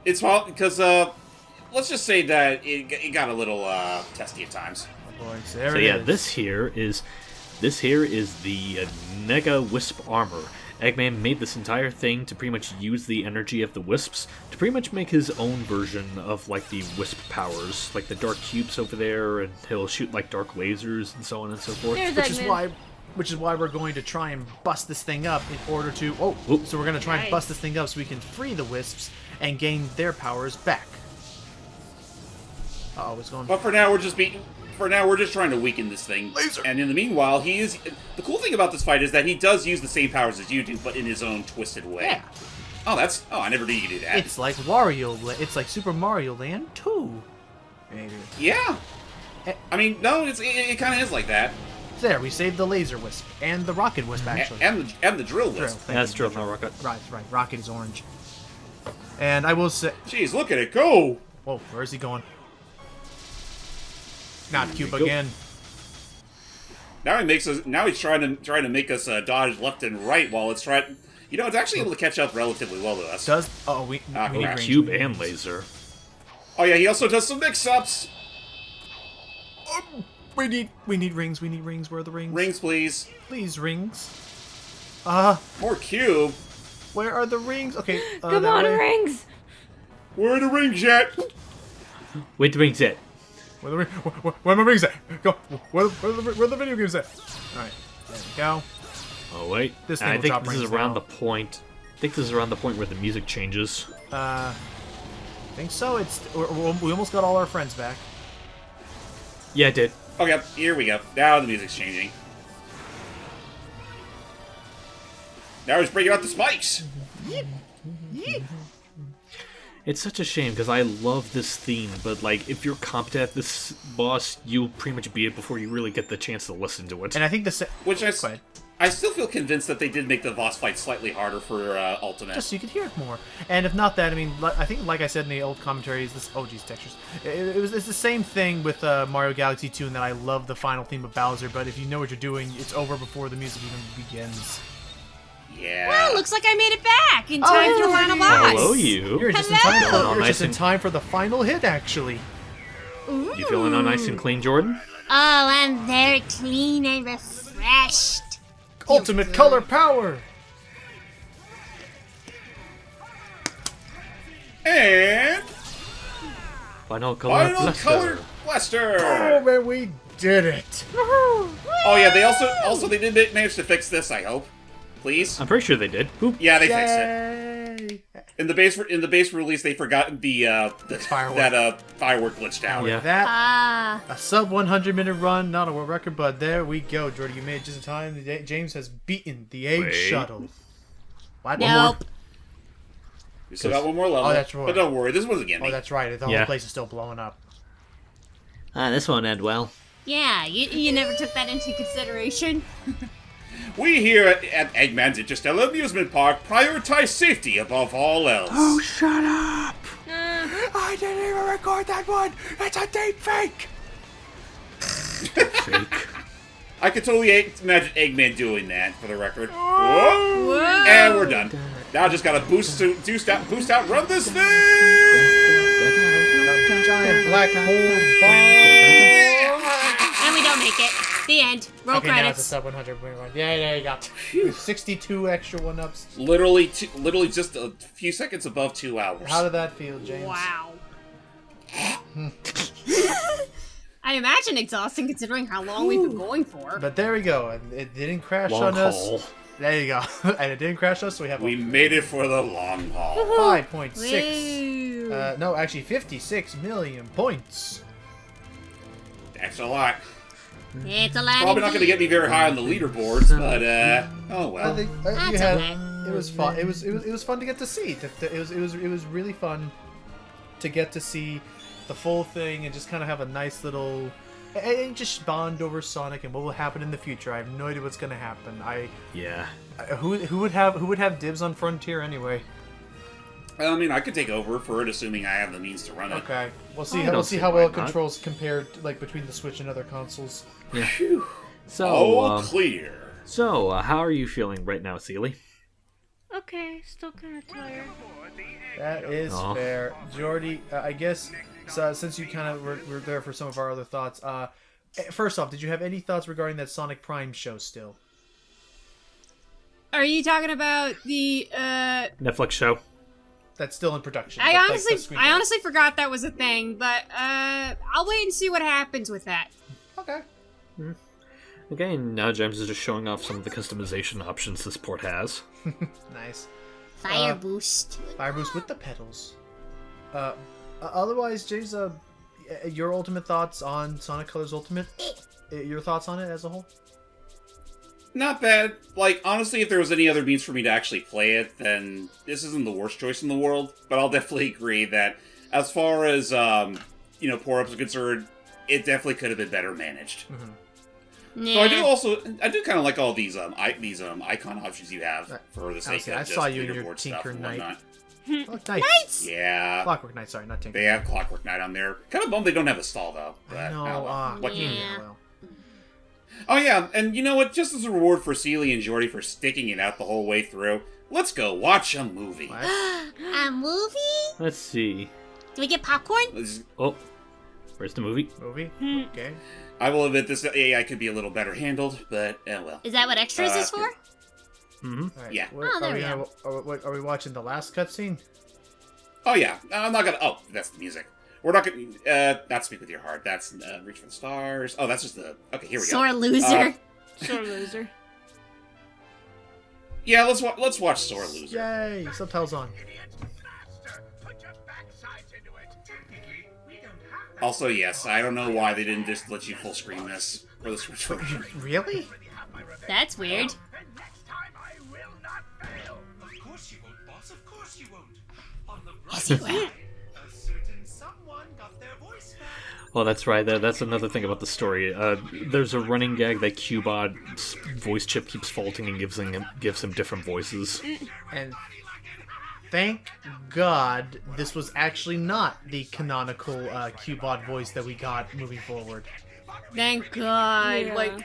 It's because let's just say that it got a little testy at times. Oh boy, so there So it yeah, is. this here is the Nega Wisp armor. Eggman made this entire thing to pretty much use the energy of the wisps to pretty much make his own version of like the wisp powers, like the dark cubes over there, and he'll shoot like dark lasers and so on and so forth. There's Which is why we're going to try and bust this thing up in order to... Oh, Oop. so we're going to try and Nice. bust this thing up so we can free the wisps and gain their powers back. Uh-oh, what's going on? But for now, we're just trying to weaken this thing. Laser. And in the meanwhile, the cool thing about this fight is that he does use the same powers as you do, but in his own twisted way. Yeah. Oh, I never knew you could do that. It's like It's like Super Mario Land 2. Maybe. Yeah. I mean, no, it kind of is like that. There, we saved the Laser Wisp. And the Rocket Wisp, actually. And the drill wisp. Thank That's you. Drill, not Rocket. Right. Rocket is orange. And I will say... Jeez, look at it go! Whoa, where is he going? Not Cube go. again. Now he's trying to make us dodge left and right while it's trying. You know, it's actually able to catch up relatively well to us. We Ah, need crap. range. Cube and laser. Oh yeah, he also does some mix-ups. We need rings. We need rings. Where are the rings? Rings, please. Please, rings. More cube. Where are the rings? Okay, Come that on, way. rings. Where are the rings at? Wait, the rings it. Where are my rings at? Go. Where are the video games at? All right, there we go. Oh wait, This thing I will think drop this is rings around now. the point. I think this is around the point where the music changes. I think so. We almost got all our friends back. Yeah, it did. Okay, here we go. Now the music's changing. Now he's breaking out the spikes. It's such a shame because I love this theme, but like if you're competent at this boss, you'll pretty much beat it before you really get the chance to listen to it. And I think Which Go ahead. I still feel convinced that they did make the boss fight slightly harder for Ultimate. Just so you could hear it more. And if not that, I mean, I think, like I said in the old commentaries, textures. It's the same thing with Mario Galaxy 2, in that I love the final theme of Bowser, but if you know what you're doing, it's over before the music even begins. Yeah. Well, looks like I made it back in time for the final boss. Hello, you. You're just in time for, Hello. you're Nice just in and- time for the final hit, actually. You feeling all nice and clean, Jordan? Oh, I'm very clean and refreshed. Ultimate color power! And Final color final blaster. color blaster. Oh man, we did it! Oh yeah, they also they did manage to fix this. I hope, please. I'm pretty sure they did. Boop. Yeah, they fixed it. Yay! In the base release, they forgot the Firework. firework glitched out. Yeah. That a sub 100-minute run, not a world record, but there we go, Jordy. You made it just in time. James has beaten the Egg Wait. Shuttle. What? Nope. We still got one more level. Oh, that's right. But don't worry, this wasn't getting Oh, me. that's right. The whole Yeah. place is still blowing up. This won't end well. Yeah, you never took that into consideration. We here at Eggman's Interstellar Amusement Park prioritize safety above all else. Oh, shut up! I didn't even record that one! It's a deep fake! Fake. I could totally imagine Eggman doing that, for the record. Whoa. And we're done. Now just gotta boost out, run this thing! Giant black hole bomb. And we don't make it. The end. Roll Okay, now it's a credits. sub 100 win run. Yeah, there you go. 62 extra 1-ups. Literally just a few seconds above 2 hours. How did that feel, James? Wow. I imagine exhausting considering how long we've been going for. But there we go. And it didn't crash Long on us. haul. There you go. And it didn't crash us, so we have We made it for the long haul. 5.6. Woo. No, actually 56 million points. That's a lot. It's a lot. Probably not going to get me very high on the leaderboards, but oh I well. think That's you had, okay. it was fun. It was fun to get to see. It was really fun to get to see the full thing and just kind of have a nice little and just bond over Sonic and what will happen in the future. I have no idea what's going to happen. Yeah. Who would have dibs on Frontier anyway? I mean, I could take over for it, assuming I have the means to run it. Okay, we'll see. I We'll don't see see how why well it not. controls compared like between the Switch and other consoles. So, All clear. How are you feeling right now, Seely? Okay, still kind of tired. That is Aw. fair, Jordy. I guess since you kind of were there for some of our other thoughts. First off, did you have any thoughts regarding that Sonic Prime show still? Are you talking about the Netflix show? That's still in production. I but, like, honestly the screenplay. I honestly forgot that was a thing, but I'll wait and see what happens with that. Okay. Okay, and now James is just showing off some of the customization options this port has. Nice. Fire boost. Fire boost with the pedals. Otherwise, James, your ultimate thoughts on Sonic Colors Ultimate? Your thoughts on it as a whole? Not bad. Like, honestly, if there was any other means for me to actually play it, then this isn't the worst choice in the world. But I'll definitely agree that as far as, power-ups are concerned, it definitely could have been better managed. Yeah. So I do kind of like all these icon options you have for the sake Honestly, of I just saw you in your leaderboard stuff Tinker and Knight. whatnot. Oh, nice. Yeah. Clockwork Knight, sorry, not Tinker. They have Clockwork Knight on there. Kind of bummed they don't have a stall, though. But, I know. oh, well. What can you do? Yeah. Well. Oh yeah, and you know what? Just as a reward for Seely and Jordy for sticking it out the whole way through, let's go watch a movie. What? A movie? Let's see. Do we get popcorn? Oh, where's the movie? Movie? Okay. I will admit this AI could be a little better handled, but well. Is that what extras is for? Mm-hmm. All right. Yeah. Oh, there we go. Are we watching the last cutscene? Oh yeah, I'm not gonna. Oh, that's the music. We're not gonna. Not Speak with Your Heart. That's Reach for the Stars. Oh, that's just the. Okay, here we go. Sore loser. Sore loser. Yeah, let's watch Sore Loser. Yay! Subtitles on. Also, yes, I don't know why they didn't just let you full screen this for the Switch version. Really? That's weird. Yes, you will. Well, that's right. That's another thing about the story. There's a running gag that Cubot's voice chip keeps faulting and gives him different voices. And thank God this was actually not the canonical Cubot voice that we got moving forward. Thank God. Yeah. Like,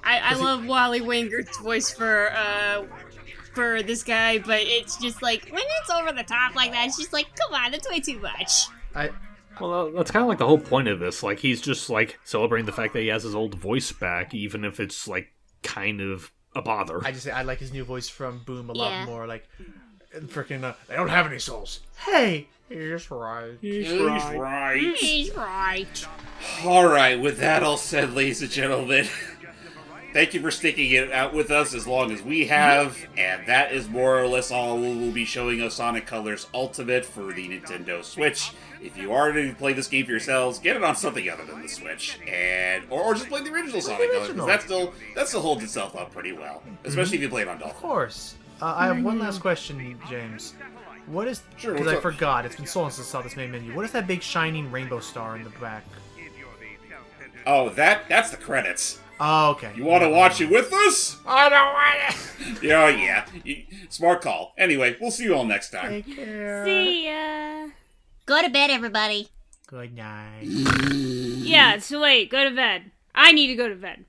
I love Wally Winger's voice for this guy, but it's just like when it's over the top like that, it's just like, come on, that's way too much. Well, that's kind of like the whole point of this. Like, he's just, like, celebrating the fact that he has his old voice back, even if it's, like, kind of a bother. I just say I like his new voice from Boom a Yeah. lot more. Like, freaking, they don't have any souls. Hey, he's right. He's right. He's right. Alright, with that all said, ladies and gentlemen, thank you for sticking it out with us as long as we have, and that is more or less all we'll be showing us Sonic Colors Ultimate for the Nintendo Switch. If you are to play this game for yourselves, get it on something other than the Switch, or just play the original Sonic Colors, because that still holds itself up pretty well, especially if you play it on Of Dolphin. course. I have one last question, James. What is? Sure, Because what's I up? forgot. It's been so long since I saw this main menu. What is that big shining rainbow star in the back? Oh, that's the credits. Oh, okay. You want to watch it with us? I don't want it. Yeah. Smart call. Anyway, we'll see you all next time. Take care. See ya. Go to bed, everybody. Good night. Yeah, so wait, go to bed. I need to go to bed.